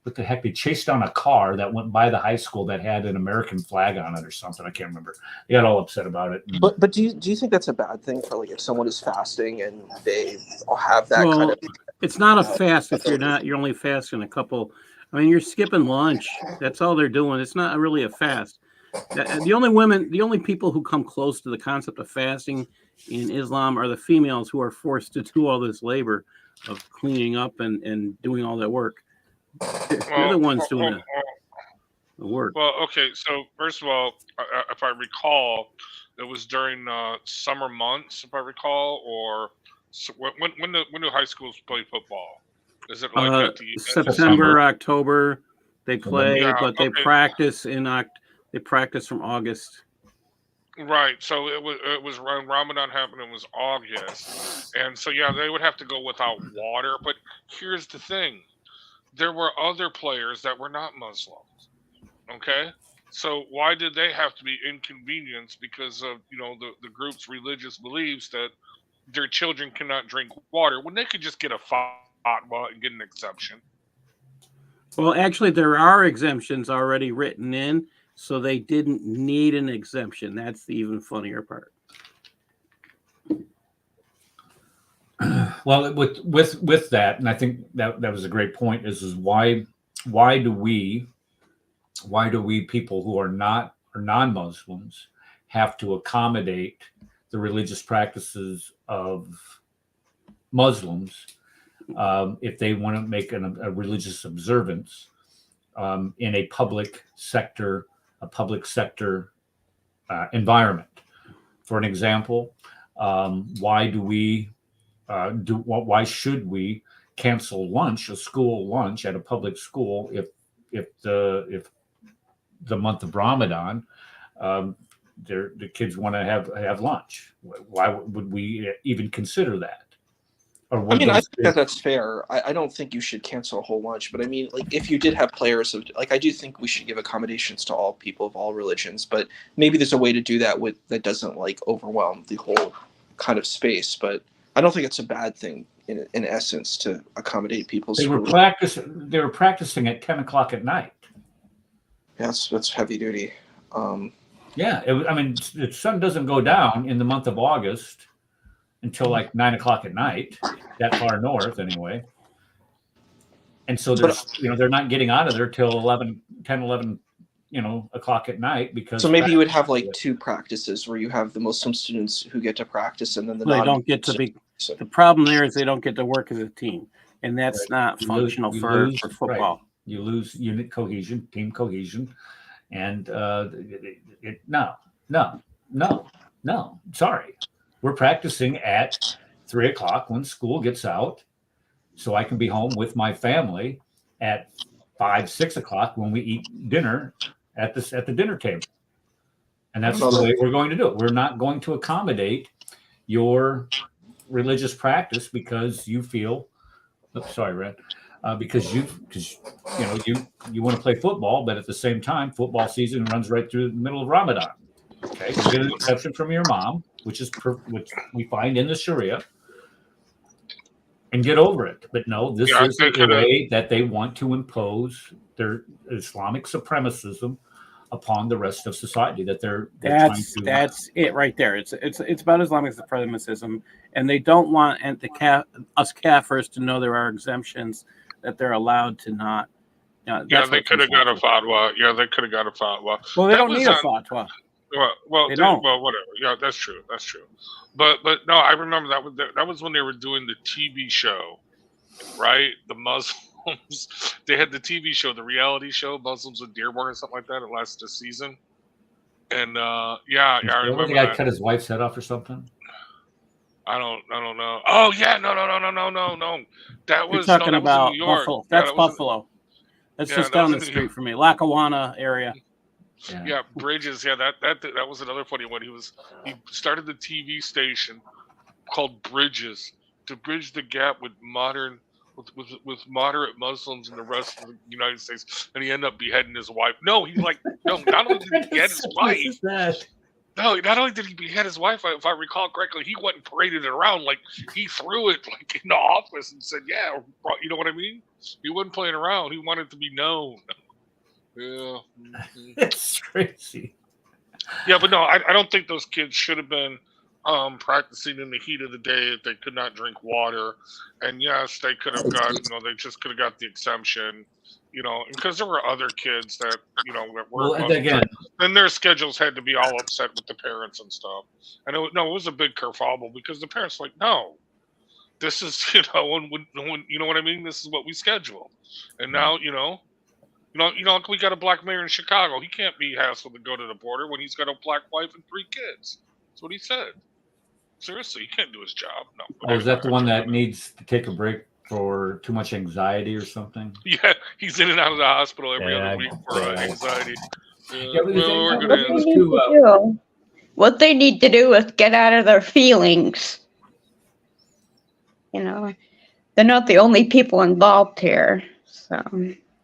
What the heck? They chased down a car that went by the high school that had an American flag on it or something. I can't remember. They got all upset about it. But do you think that's a bad thing for, like, if someone is fasting and they have that kind of? It's not a fast if you're only fasting a couple. I mean, you're skipping lunch. That's all they're doing. It's not really a fast. The only people who come close to the concept of fasting in Islam are the females who are forced to do all this labor of cleaning up and doing all that work. They're the ones doing the work. Well, okay. So first of all, if I recall, it was during summer months, if I recall, or when do high schools play football? Is it like at the September, October? They play, but they okay. practice they practice from August. Right. So it was when Ramadan happened. It was August, and so they would have to go without water. But here's the thing: there were other players that were not Muslims. Okay, so why did they have to be inconvenienced because of the group's religious beliefs that their children cannot drink water when they could just get a fatwa and get an exemption? Well, actually, there are exemptions already written in, so they didn't need an exemption. That's the even funnier part. Well, with that, and I think that was a great point. Is why do we people who are non-Muslims have to accommodate the religious practices of Muslims if they want to make a religious observance in a public sector environment? For an example, why should we cancel lunch, a school lunch at a public school, if the month of Ramadan, the kids want to have lunch? Why would we even consider that? I mean, I think that's fair. I don't think you should cancel a whole lunch, but I mean, like, if you did have players of, like, I do think we should give accommodations to all people of all religions, but maybe there's a way to do that that doesn't, like, overwhelm the whole kind of space. But I don't think it's a bad thing in essence to accommodate people's. They were practicing at 10 o'clock at night. Yeah, that's heavy duty. I mean, the sun doesn't go down in the month of August until like 9 o'clock at night, that far north anyway. And so they're not getting out of there till 11 o'clock at night because. So maybe you would have like two practices where you have the Muslim students who get to practice and then they don't get to be. The problem there is they don't get to work as a team, and that's not You functional you for lose, football. right. You lose unit cohesion, team cohesion, and no. Sorry, we're practicing at 3:00 when school gets out, so I can be home with my family at 5, 6:00 when we eat dinner at the dinner table, and that's the way we're going to do it. We're not going to accommodate your religious practice because you feel. Oops, sorry, Red. Because you want to play football, but at the same time, football season runs right through the middle of Ramadan. Okay, you get an exception from your mom, which we find in the Sharia, and get over it. But no, this is a way that they want to impose their Islamic supremacism upon the rest of society. That's it right there. It's about Islamic supremacism, and they don't want us Kafirs to know there are exemptions that they're allowed to not. They could have got a fatwa. Yeah, they could have got a fatwa. Well, they don't need a fatwa. Well, they don't. Well, whatever. Yeah, that's true. That's true. But no, I remember that was when they were doing the TV show, right? The Muslims. They had the TV show, the reality show, Muslims in Dearborn or something like that. It lasted a season. And I remember the guy cut his wife's head off or something. I don't know. Oh yeah, no. That was You're talking about New York. Buffalo. That's Buffalo. That's just down the street from me, Lackawanna area. Yeah, Bridges. Yeah, that was another funny one. He started the TV station called Bridges to bridge the gap with moderate Muslims in the rest of the United States, and he ended up beheading his wife. No, not only did he behead his wife. No, not only did he behead his wife, if I recall correctly, he went and paraded it around like he threw it like in the office and said, "Yeah, you know what I mean." He wasn't playing around. He wanted to be known. Yeah, it's crazy. Yeah, but no, I don't think those kids should have been practicing in the heat of the day if they could not drink water. And yes, they could have got, they just could have got the exemption, because there were other kids that, that were, then their schedules had to be all upset with the parents and stuff. And it was a big kerfuffle because the parents were like, no, this is, when, you know what I mean? This is what we schedule. And now, we got a black mayor in Chicago. He can't be hassled to go to the border when he's got a black wife and 3 kids. That's what he said. Seriously, he can't do his job. No. Oh, is that the one that needs to take a break for too much anxiety or something? Yeah, he's in and out of the hospital every other week for anxiety. What they need to do is get out of their feelings. They're not the only people involved here. So.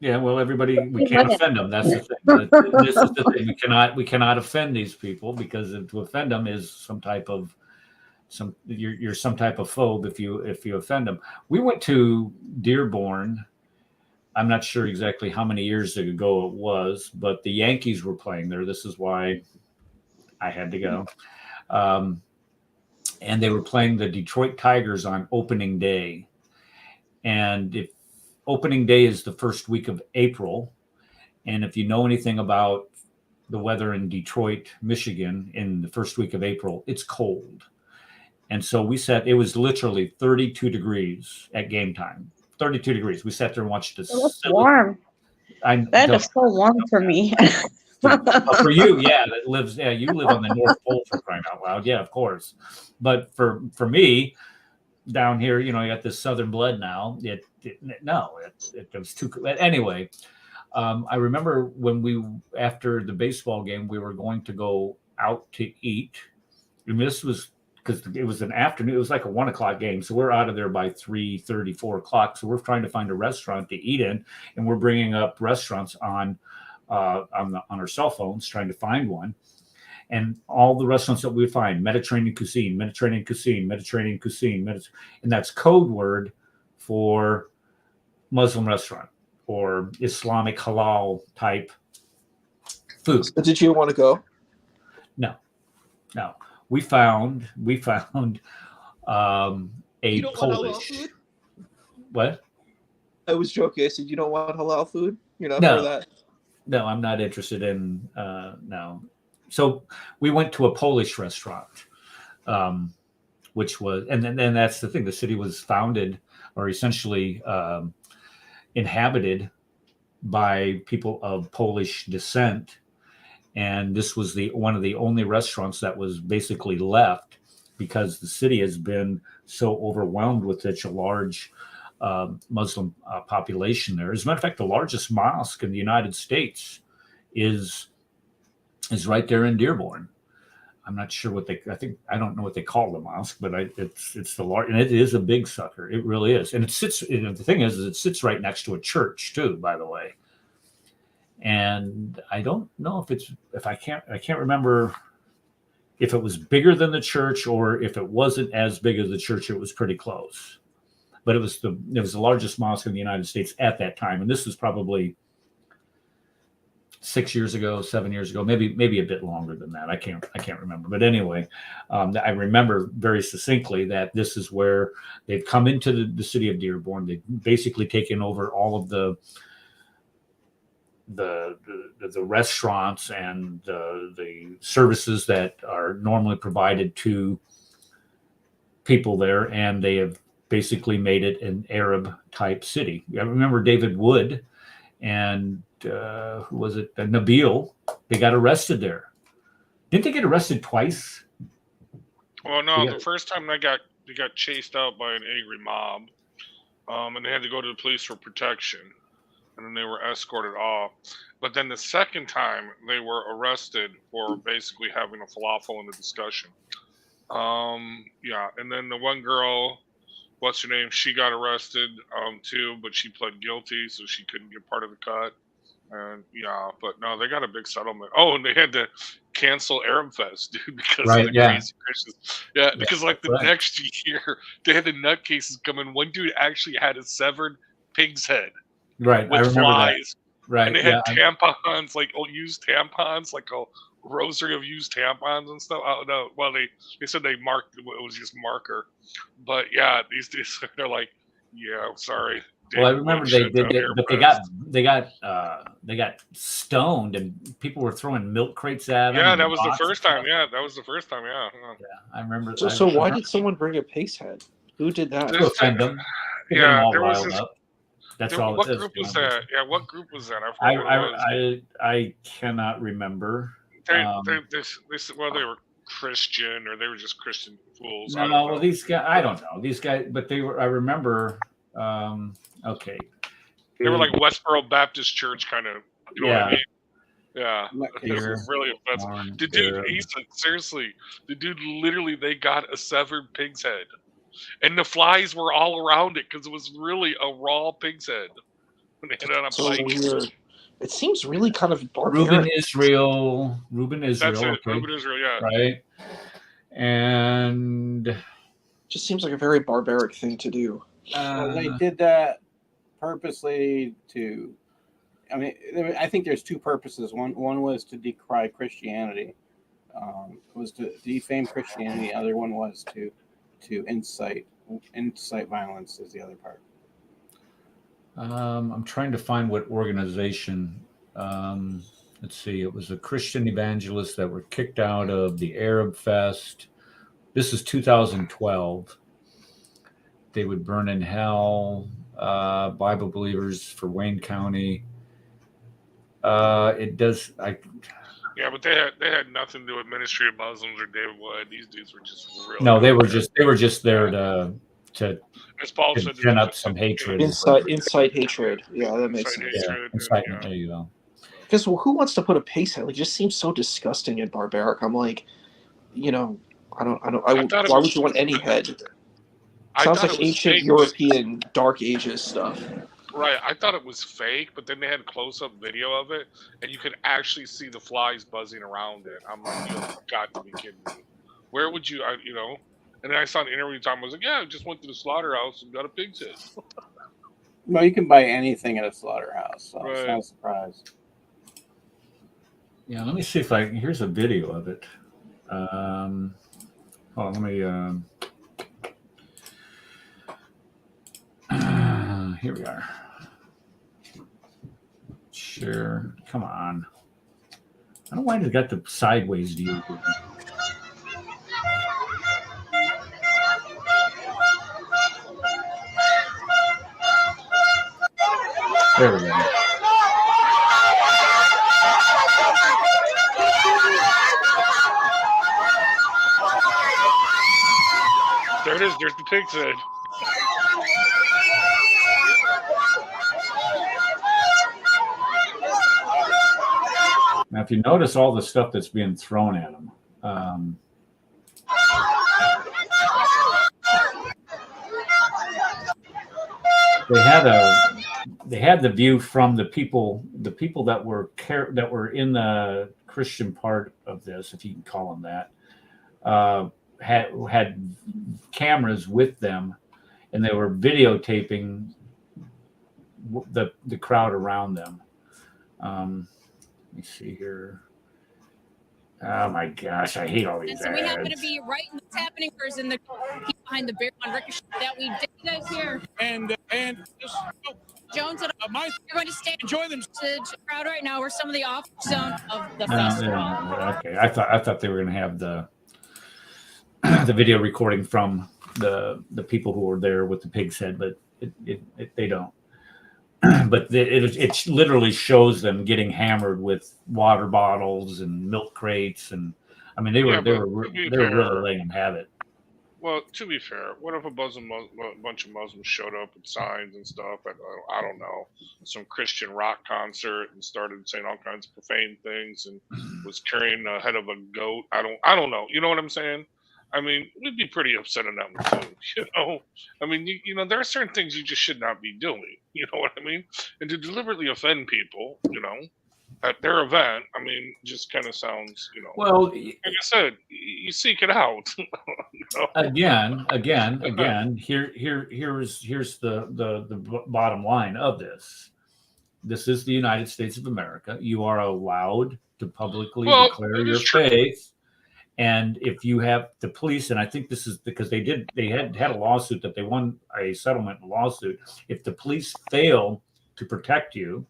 Yeah, well, we can't offend them. That's the thing. This is the thing. We cannot offend these people because to offend them is you're some type of phobe if you offend them. We went to Dearborn. I'm not sure exactly how many years ago it was, but the Yankees were playing there. This is why I had to go. And they were playing the Detroit Tigers on opening day. And opening day is the first week of April. And if you know anything about the weather in Detroit, Michigan, in the first week of April, it's cold. And so it was literally 32 degrees at game time. 32 degrees. We sat there and watched this. That's warm. That is so warm for me. For you, you live on the North Pole for crying out loud. Yeah, of course. But for me, down here, you got this Southern blood now. It was too. But anyway, I remember when after the baseball game, we were going to go out to eat. And this was because it was an afternoon. It was like a 1:00 game, so we're out of there by 3:30, 4 o'clock. So we're trying to find a restaurant to eat in, and we're bringing up restaurants on our cell phones, trying to find one. And all the restaurants that we find, Mediterranean cuisine, and that's code word for Muslim restaurant or Islamic halal type food. Did you want to go? No. We found a Polish. What? I was joking. I said, you don't want halal food? You're not for that? No, I'm not interested in no. So we went to a Polish restaurant, which was, and then that's the thing. The city was founded or essentially inhabited by people of Polish descent, and this was one of the only restaurants that was basically left because the city has been so overwhelmed with such a large Muslim population there. As a matter of fact, the largest mosque in the United States is right there in Dearborn. I'm not sure I don't know what they call the mosque, but it's the large, and it is a big sucker. It really is. And the thing is it sits right next to a church too, by the way. And I don't know I can't remember if it was bigger than the church or if it wasn't as big as the church. It was pretty close, but it was the largest mosque in the United States at that time. And this was probably 7 years ago, maybe a bit longer than that. I can't remember. But anyway, I remember very succinctly that this is where they've come into the city of Dearborn. They've basically taken over all of the restaurants and the services that are normally provided to people there, and they have basically made it an Arab type city. I remember David Wood and who was it? Nabil. They got arrested there. Didn't they get arrested twice? Well, no. The first time they got chased out by an angry mob, and they had to go to the police for protection, and then they were escorted off. But then the second time they were arrested for basically having a falafel in the discussion. Yeah, and then the one girl, what's her name? She got arrested too, but she pled guilty, so she couldn't get part of the cut. And yeah, but no, they got a big settlement. Oh, and they had to cancel Arab Fest, dude, because of the crazy Christians. Yeah, because like the next year they had the nutcases come in. One dude actually had a severed pig's head, right? With I remember flies, that. Right? And they had tampons, like used tampons, like a rosary of used tampons and stuff. Oh no, well they said they marked it was just marker, but yeah, these they're like, yeah, sorry. Well, I remember they did it, but they got stoned, and people were throwing milk crates at them. Yeah, that was the first time. Yeah, that was the first time. Yeah. Yeah, I remember. So why did someone bring a pace head? Who did that? To offend them. Yeah, there was this. That's all. What group was that? Yeah, what group was that? I cannot remember. They were Christian, or they were just Christian fools. No, well, these guys, I don't know these guys, but they were. I remember. Okay. They were like Westboro Baptist Church kind of. You know what I mean? Yeah. It was really offensive. The dude, seriously, the dude literally, they got a severed pig's head. And the flies were all around it because it was really a raw pig's head. When they had it on a plate. Weird. It seems really kind of barbaric. Reuben Israel. That's it. Okay. Reuben Israel, yeah. Right. And just seems like a very barbaric thing to do. They did that purposely to. I mean, I think there's two purposes. One was to decry Christianity. Was to defame Christianity. The other one was to incite violence. Is the other part. I'm trying to find what organization. Let's see. It was a Christian evangelists that were kicked out of the Arab Fest. This is 2012. They would burn in hell. Bible believers for Wayne County. It does. Yeah, but they had nothing to do with Ministry of Muslims or David Wood. These dudes were just really. No, they were just there to as Paul said, gen up some hatred. Incite hatred. Yeah, that makes sense. Incitement. There you go. Because who wants to put a pace head? Like, it just seems so disgusting and barbaric. I'm like, I don't. Why would you want any head? Sounds like ancient European Dark Ages stuff. Right, I thought it was fake, but then they had close-up video of it, and you could actually see the flies buzzing around it. I'm like, you've got to be kidding me. Where would you, And then I saw an interview time. I was like, yeah, I just went to the slaughterhouse and got a pig's head. Well, you can buy anything at a slaughterhouse, so it's not a surprise. Yeah, let me see if here's a video of it. Let me. Here we are. Share. Come on. I don't know why they got the sideways view. There we go. There it is. There's the pig's head. Now, if you notice all the stuff that's being thrown at them, they had the view from the people that were in the Christian part of this, if you can call them that, had cameras with them, and they were videotaping the crowd around them. Let me see here. Oh my gosh, I hate all these And so we happen to ads. be right in what's happening in the behind the bear on Ricochet that we did guys here. And Jones and you're going to stay enjoy them crowd right now. We're some of the off zone of the festival. Okay, I thought they were going to have the video recording from the people who were there with the pig's head, but they don't. But it literally shows them getting hammered with water bottles and milk crates, and I mean they were really letting them have it. Well, to be fair, what if a bunch of Muslims showed up with signs and stuff at, I don't know, some Christian rock concert and started saying all kinds of profane things and was carrying the head of a goat? I don't know. You know what I'm saying? I mean, we'd be pretty upset on that one too. You know, I mean, you know, there are certain things you just should not be doing. You know what I mean? And to deliberately offend people, you know, at their event, I mean, just kind of sounds, you know. Well, like I said, you seek it out. You know? Again, here's the bottom line of this. This is the United States of America. You are allowed to publicly declare your faith. And if you have the police, and I think this is because they had a lawsuit that they won a settlement lawsuit. If the police fail to protect you,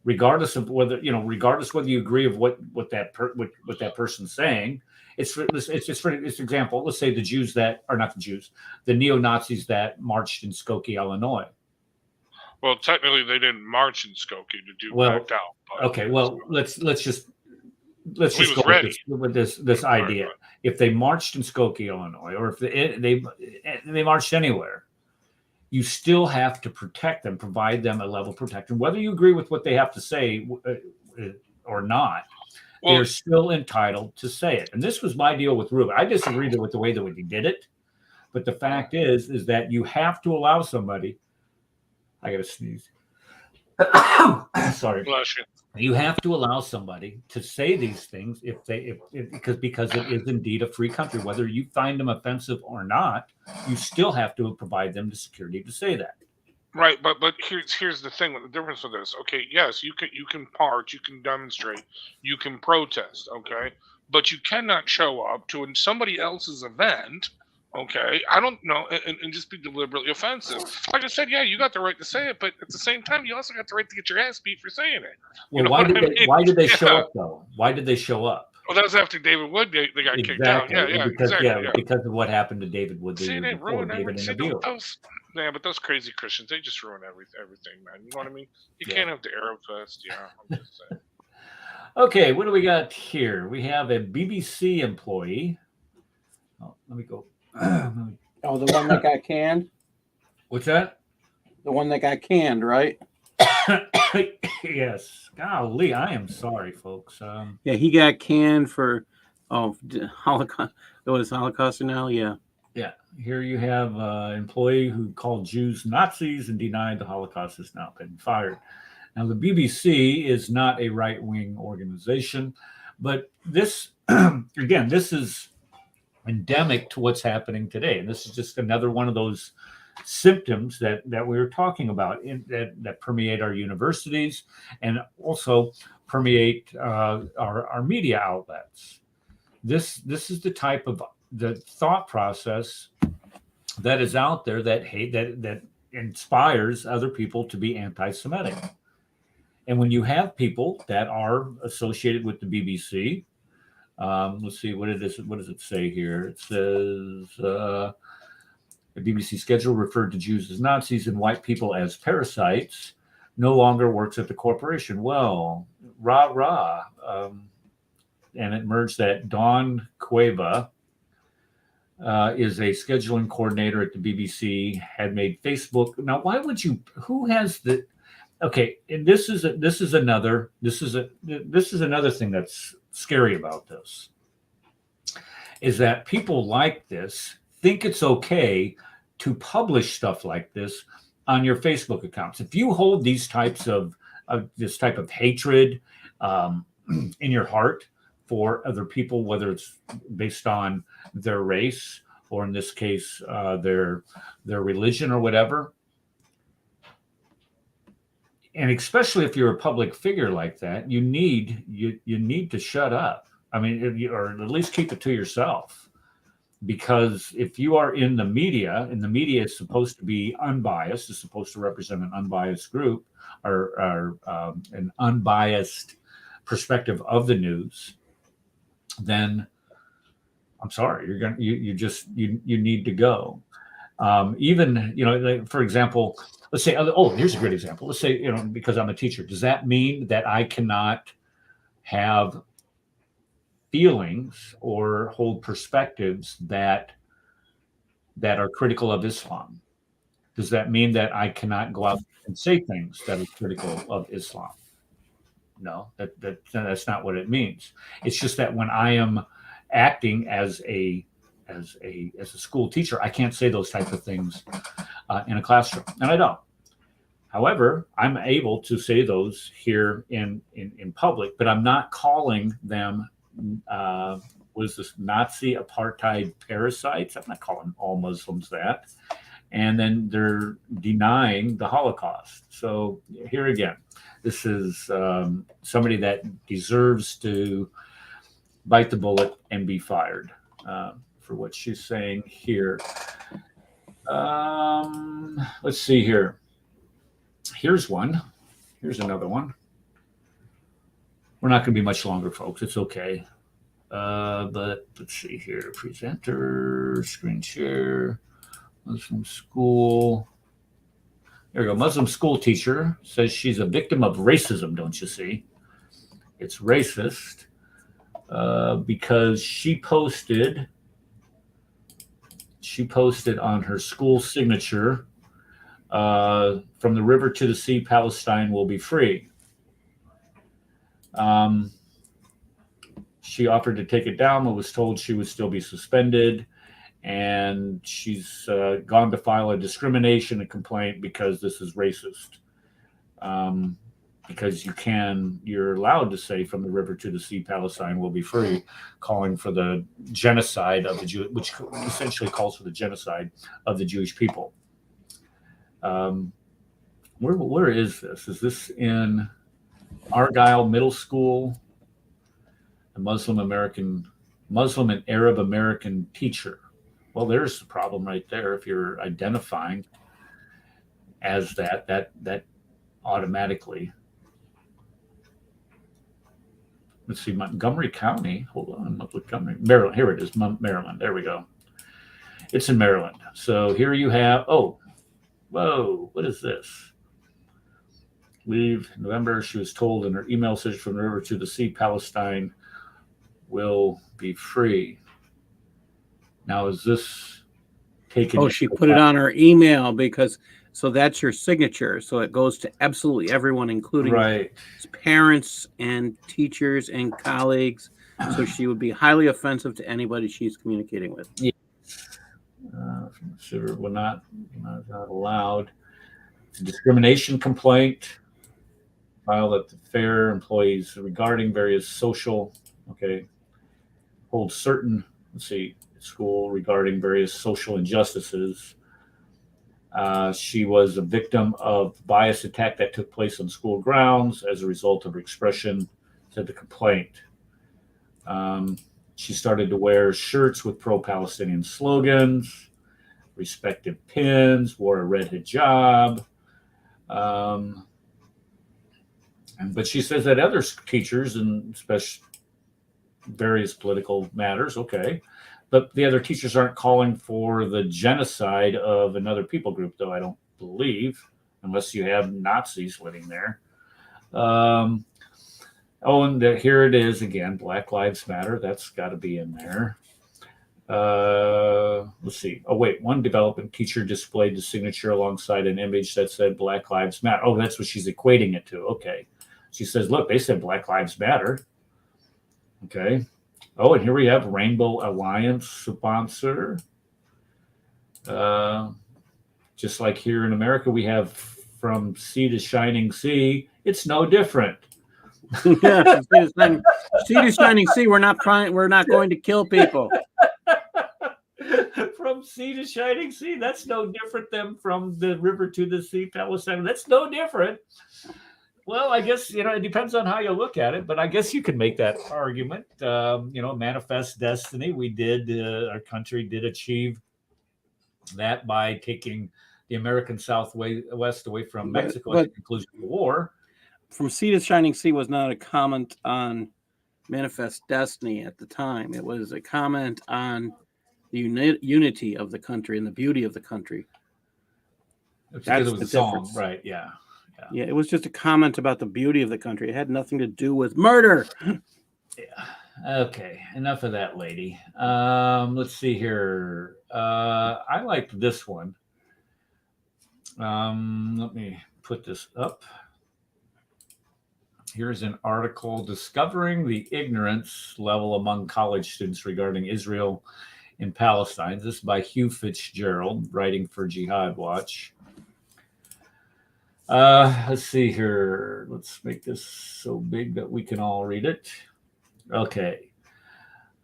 regardless whether you agree of what that person's saying, it's example. Let's say the Jews that are not the Jews, the neo-Nazis that marched in Skokie, Illinois. Well, technically, they didn't march in Skokie to do backed out. But okay, well, let's just go with this idea. Right. If they marched in Skokie, Illinois, or if they marched anywhere, you still have to protect them, provide them a level of protection, whether you agree with what they have to say or not. Well, they're still entitled to say it. And this was my deal with Ruben. I disagreed with the way that he did it, but the fact is that you have to allow somebody. I got to sneeze. Sorry. Bless you. You have to allow somebody to say these things because it is indeed a free country. Whether you find them offensive or not, you still have to provide them the security to say that. Right, but here's the thing with the difference with this. Okay, yes, you can march, you can demonstrate, you can protest. Okay, but you cannot show up to somebody else's event. Okay, I don't know, and just be deliberately offensive. Like I said, yeah, you got the right to say it, but at the same time, you also got the right to get your ass beat for saying it. Well, why did they show up though? Why did they show up? Well, that was after David Wood. They got kicked out. Yeah, because of what happened to David Wood. See, they ruin everything. But those crazy Christians, they just ruin everything, man. You know what I mean? You can't have the Arab Fest. Yeah, I'm just saying. Okay, what do we got here? We have a BBC employee. Oh, let me go. Oh, the one that got canned? What's that? The one that got canned, right? Yes. Golly, I am sorry, folks. Yeah, he got canned for Holocaust. It was Holocaust now, yeah. Yeah. Here you have an employee who called Jews Nazis and denied the Holocaust has now been fired. Now, the BBC is not a right-wing organization, but this, again, this is endemic to what's happening today. And this is just another one of those symptoms that we were talking about that permeate our universities and also permeate our media outlets. This is the type of the thought process that is out there that inspires other people to be anti-Semitic. And when you have people that are associated with the BBC, let's see, what does it say here? It says the BBC schedule referred to Jews as Nazis and white people as parasites. no longer works at the corporation. Well, rah. And it emerged that Dawn Cueva is a scheduling coordinator at the BBC, had made Facebook. Now, why would you, who has the, okay, and this is another thing that's scary about this, is that people like this think it's okay to publish stuff like this on your Facebook accounts. If you hold these types of this type of hatred in your heart for other people, whether it's based on their race or in this case their religion or whatever, and especially if you're a public figure like that, you need to shut up. I mean, or at least keep it to yourself. Because if you are in the media, and the media is supposed to be unbiased, is supposed to represent an unbiased group or an unbiased perspective of the news, then I'm sorry, you need to go. Even, like, for example, let's say, here's a great example. Let's say, because I'm a teacher, does that mean that I cannot have feelings or hold perspectives that are critical of Islam? Does that mean that I cannot go out and say things that are critical of Islam? No, that's not what it means. It's just that when I am acting as a school teacher, I can't say those types of things in a classroom, and I don't. However, I'm able to say those here in public, but I'm not calling them was this Nazi apartheid parasites. I'm not calling all Muslims that. And then they're denying the Holocaust. So here again, this is somebody that deserves to bite the bullet and be fired for what she's saying here. Let's see here. Here's one. Here's another one. We're not going to be much longer, folks. It's okay. But let's see here. Presenter, screen share, Muslim school. There we go. Muslim school teacher says she's a victim of racism, don't you see? It's racist because she posted on her school signature, from the river to the sea, Palestine will be free. She offered to take it down, but was told she would still be suspended. And she's gone to file a discrimination complaint because this is racist. Because you're allowed to say from the river to the sea, Palestine will be free, calling for the genocide of the Jew, which essentially calls for the genocide of the Jewish people. Where is this? Is this in Argyle Middle School? A Muslim and Arab American teacher. Well, there's the problem right there. If you're identifying as that automatically. Let's see, Montgomery County. Hold on, Montgomery, Maryland. Here it is, Maryland. There we go. It's in Maryland. So here you have. Whoa! What is this? Leave November. She was told in her email message, from the river to the sea, Palestine will be free. Now, is this taken? She put it on her email so that's your signature. So it goes to absolutely everyone, including parents and teachers and colleagues. So she would be highly offensive to anybody she's communicating with. Yeah. Sure, will not allowed. It's a discrimination complaint filed at the fair. Employees regarding various social, hold certain, school regarding various social injustices. She was a victim of bias attack that took place on school grounds as a result of her expression, said the complaint. She started to wear shirts with pro-Palestinian slogans, respective pins, wore a red hijab. But she says that other teachers, and especially various political matters, but the other teachers aren't calling for the genocide of another people group, though I don't believe. unless you have Nazis living there. And here it is again. Black Lives Matter. That's got to be in there. Let's see. Oh, wait. One development teacher displayed the signature alongside an image that said Black Lives Matter. Oh, that's what she's equating it to. Okay. She says, look, they said Black Lives Matter. Okay. Oh, and here we have Rainbow Alliance sponsor. Just like here in America, we have From Sea to Shining Sea. It's no different. Yeah, sea to shining sea. We're not going to kill people. From sea to shining sea. That's no different than from the river to the sea, Palestine. That's no different. Well, I guess, it depends on how you look at it, but I guess you can make that argument. Manifest destiny. Our country did achieve that by taking the American Southwest away from Mexico at the conclusion of the war. From Sea to Shining Sea was not a comment on manifest destiny at the time. It was a comment on the unity of the country and the beauty of the country. Because it was a song, right? Yeah. Yeah, it was just a comment about the beauty of the country. It had nothing to do with murder. Yeah. Okay, enough of that, lady. Let's see here. I liked this one. Let me put this up. Here's an article, Discovering the Ignorance Level Among College Students Regarding Israel and Palestine. This is by Hugh Fitzgerald, writing for Jihad Watch. Let's see here. Let's make this so big that we can all read it. Okay.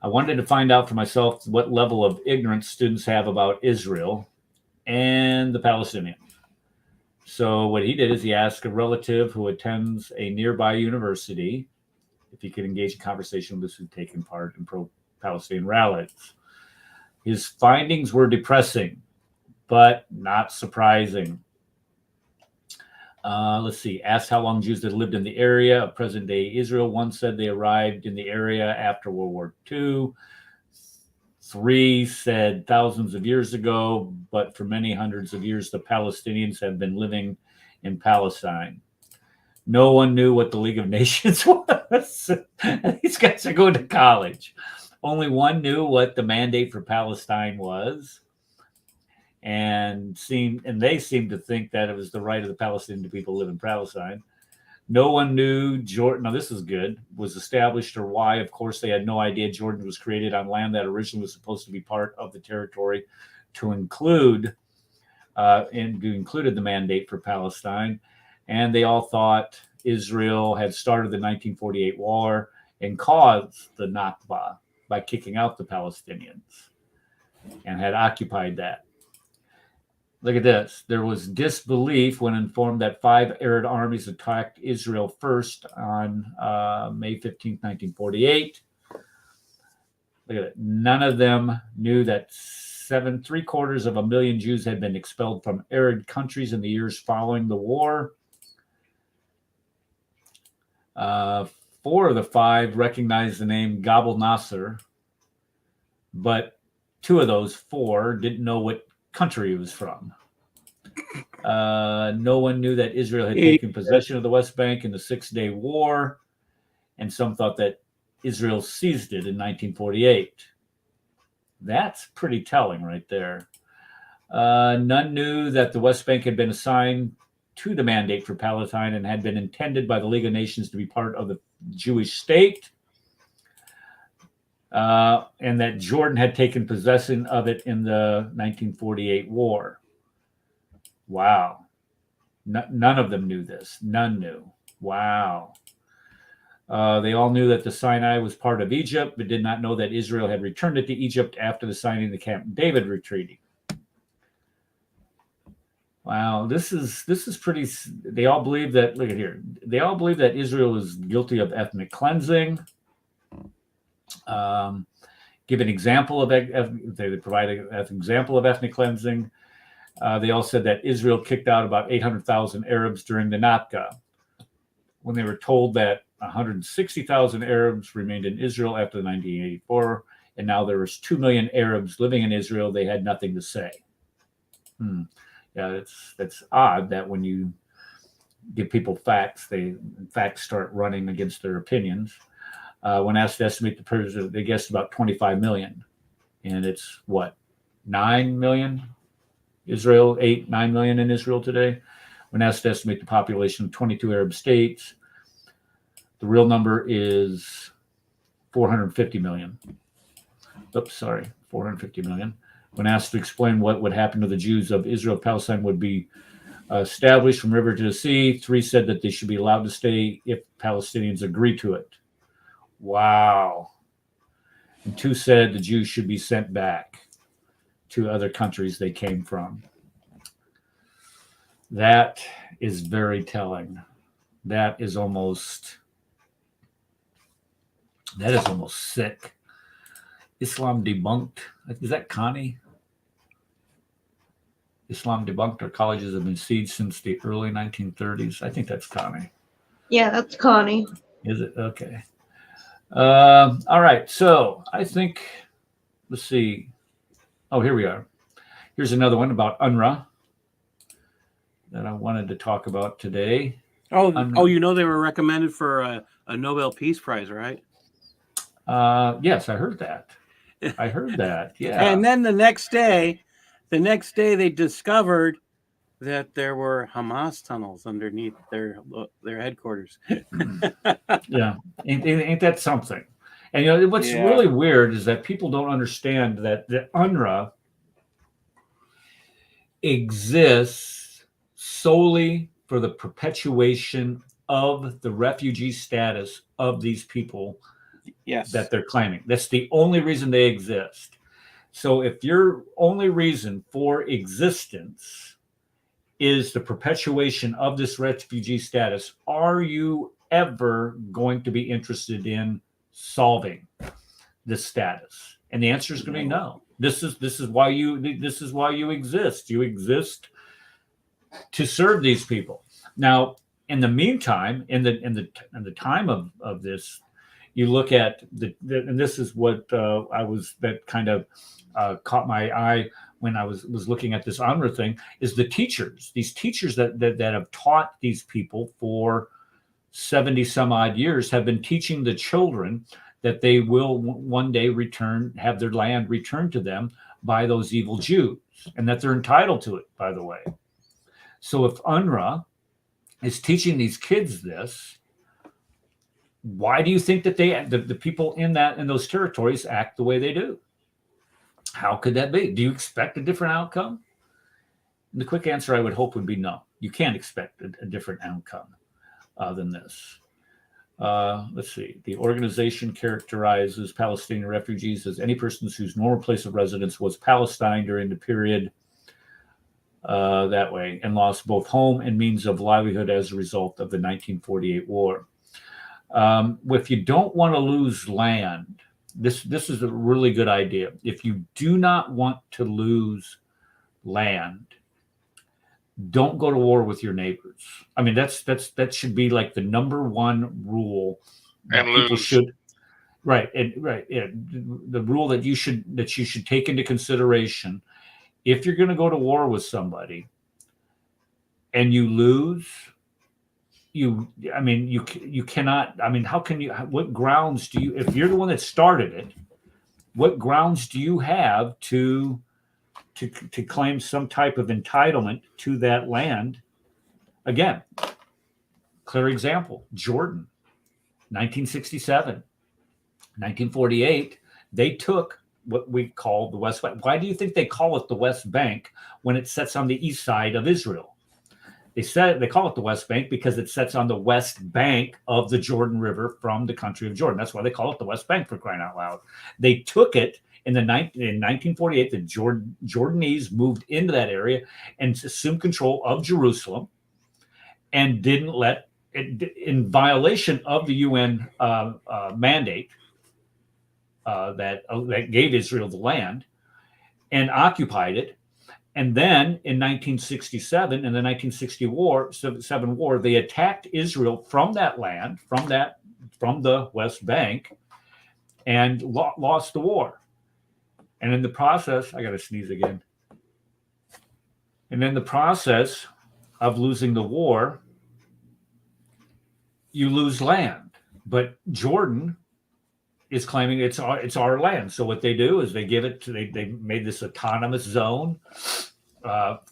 I wanted to find out for myself what level of ignorance students have about Israel and the Palestinians. So what he did is he asked a relative who attends a nearby university if he could engage in conversation with those who'd taken part in pro-Palestinian rallies. His findings were depressing, but not surprising. Let's see. Asked how long Jews that lived in the area of present-day Israel. One said they arrived in the area after World War II. 3 said thousands of years ago, but for many hundreds of years, the Palestinians have been living in Palestine. No one knew what the League of Nations was. These guys are going to college. Only one knew what the Mandate for Palestine was. And they seemed to think that it was the right of the Palestinian people to live in Palestine. No one knew Jordan, now this is good, was established or why. Of course, they had no idea Jordan was created on land that originally was supposed to be part of the territory to included the Mandate for Palestine. And they all thought Israel had started the 1948 war and caused the Nakba by kicking out the Palestinians and had occupied that. Look at this. There was disbelief when informed that 5 Arab armies attacked Israel first on May 15, 1948. Look at it. None of them knew that 7.75 Jews had been expelled from Arab countries in the years following the war. 4 of the 5 recognized the name Gabal Nasser, but 2 of those 4 didn't know what country it was from. No one knew that Israel had taken possession of the West Bank in the 6-Day War, and some thought that Israel seized it in 1948. That's pretty telling right there. None knew that the West Bank had been assigned to the Mandate for Palestine and had been intended by the League of Nations to be part of the Jewish state. And that Jordan had taken possession of it in the 1948 war. Wow. None of them knew this. None knew. Wow. They all knew that the Sinai was part of Egypt, but did not know that Israel had returned it to Egypt after the signing of the Camp David Treaty. Wow, this is pretty. They all believe that. Look at here. They all believe that Israel is guilty of ethnic cleansing. Give an example of. They provide an example of ethnic cleansing. They all said that Israel kicked out about 800,000 Arabs during the Nakba, when they were told that 160,000 Arabs remained in Israel after 1984, and now there was 2 million Arabs living in Israel. They had nothing to say. Yeah, that's odd that when you give people facts, facts start running against their opinions. When asked to estimate the person, they guessed about 25 million, and it's what, 9 million? Israel, 9 million in Israel today. When asked to estimate the population of 22 Arab states, the real number is 450 million. Oops, sorry, 450 million. When asked to explain what would happen to the Jews of Israel, Palestine would be established from river to the sea, 3 said that they should be allowed to stay if Palestinians agree to it. Wow. And 2 said the Jews should be sent back to other countries they came from. That is very telling. That is almost sick. Islam debunked. Is that Connie? Islam debunked. Our colleges have been sieged since the early 1930s. I think that's Connie. Yeah, that's Connie. Is it? Okay. All right. So I think, let's see. Oh, here we are. Here's another one about UNRWA that I wanted to talk about today. Oh, you know they were recommended for a Nobel Peace Prize, right? Yes, I heard that. Yeah. And then the next day they discovered that there were Hamas tunnels underneath their headquarters. Yeah, ain't that something? And what's really weird is that people don't understand that the UNRWA exists solely for the perpetuation of the refugee status of these people. Yes, that they're claiming. That's the only reason they exist. So if your only reason for existence is the perpetuation of this refugee status, are you ever going to be interested in solving this status? And the answer is going to be no. This is why you exist. You exist to serve these people. Now, in the meantime, in the time of this, you look at and this is what that kind of caught my eye when I was looking at this UNRWA thing, is the teachers. These teachers that have taught these people for 70 some odd years have been teaching the children that they will one day have their land returned to them by those evil Jews, and that they're entitled to it, by the way. So if UNRWA is teaching these kids this, why do you think that the people in those territories act the way they do? How could that be? Do you expect a different outcome? And the quick answer I would hope would be no. You can't expect a different outcome than this. Let's see. The organization characterizes Palestinian refugees as any persons whose normal place of residence was Palestine during the period that way, and lost both home and means of livelihood as a result of the 1948 war. If you don't want to lose land, this is a really good idea. If you do not want to lose land, don't go to war with your neighbors. I mean, that should be like the number one rule that people should. Right, yeah, the rule that you should take into consideration if you're going to go to war with somebody and you lose. You cannot. I mean, how can you? What grounds do you? If you're the one that started it, what grounds do you have to claim some type of entitlement to that land? Again, clear example: Jordan, 1967, 1948. They took what we call the West Bank. Why do you think they call it the West Bank when it sits on the east side of Israel? They call it the West Bank because it sits on the west bank of the Jordan River from the country of Jordan. That's why they call it the West Bank, for crying out loud. They took it in 1948. The Jordanese moved into that area and assumed control of Jerusalem, and didn't let it, in violation of the UN mandate that gave Israel the land, and occupied it. And then in 1967, in the 1967 war, they attacked Israel from that land, from the West Bank, and lost the war. And in the process, I got to sneeze again. And in the process of losing the war, you lose land. But Jordan is claiming it's our land. So what they do is they give it to they made this autonomous zone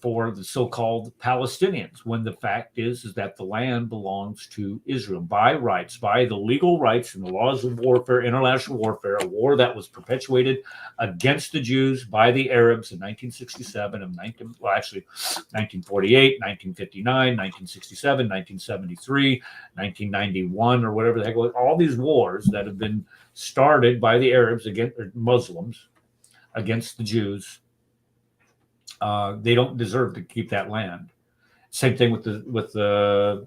for the so-called Palestinians, when the fact is that the land belongs to Israel by rights, by the legal rights and the laws of warfare, international warfare, a war that was perpetuated against the Jews by the Arabs in 1967 and 1948, 1959, 1967, 1973, 1991, or whatever the heck it was. All these wars that have been started by the Arabs against Muslims against the Jews. They don't deserve to keep that land. Same thing with the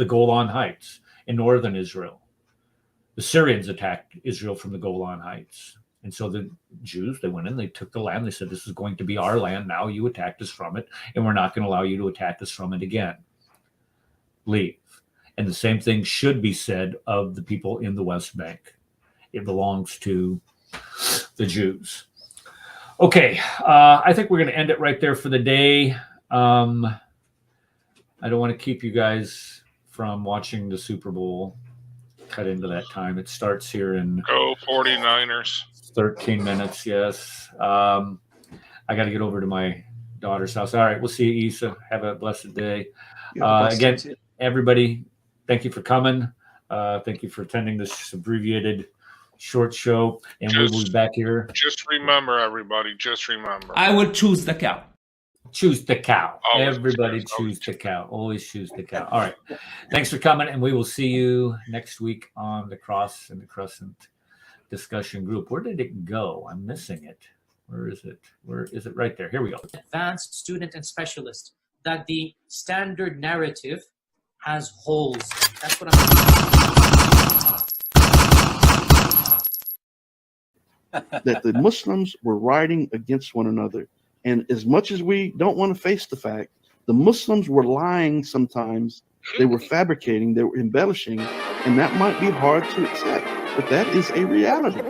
Golan Heights in northern Israel. The Syrians attacked Israel from the Golan Heights, and so the Jews, they went in, they took the land. They said, "This is going to be our land now. You attacked us from it, and we're not going to allow you to attack us from it again. Leave." And the same thing should be said of the people in the West Bank. It belongs to the Jews. Okay, I think we're going to end it right there for the day. I don't want to keep you guys from watching the Super Bowl. Cut into that time. It starts here in Go 49ers. 13 minutes, yes. I got to get over to my daughter's house. All right, we'll see you, Issa. Have a blessed day. Again, everybody, thank you for coming. Thank you for attending this abbreviated short show, and we will be back here. Just remember, everybody, just remember. I will choose the cow. Choose the cow. Always Everybody choose the cow. Always choose the cow. All right. Thanks for coming, and we will see you next week on the Cross and the Crescent discussion group. Where did it go? I'm missing it. Where is it? Where is it? Right there. Here we go. Advanced student and specialist, that the standard narrative has holes. That's what that the Muslims were rioting against one another. And as much as we don't want to face the fact, the Muslims were lying sometimes. They were fabricating, they were embellishing, and that might be hard to accept, but that is a reality.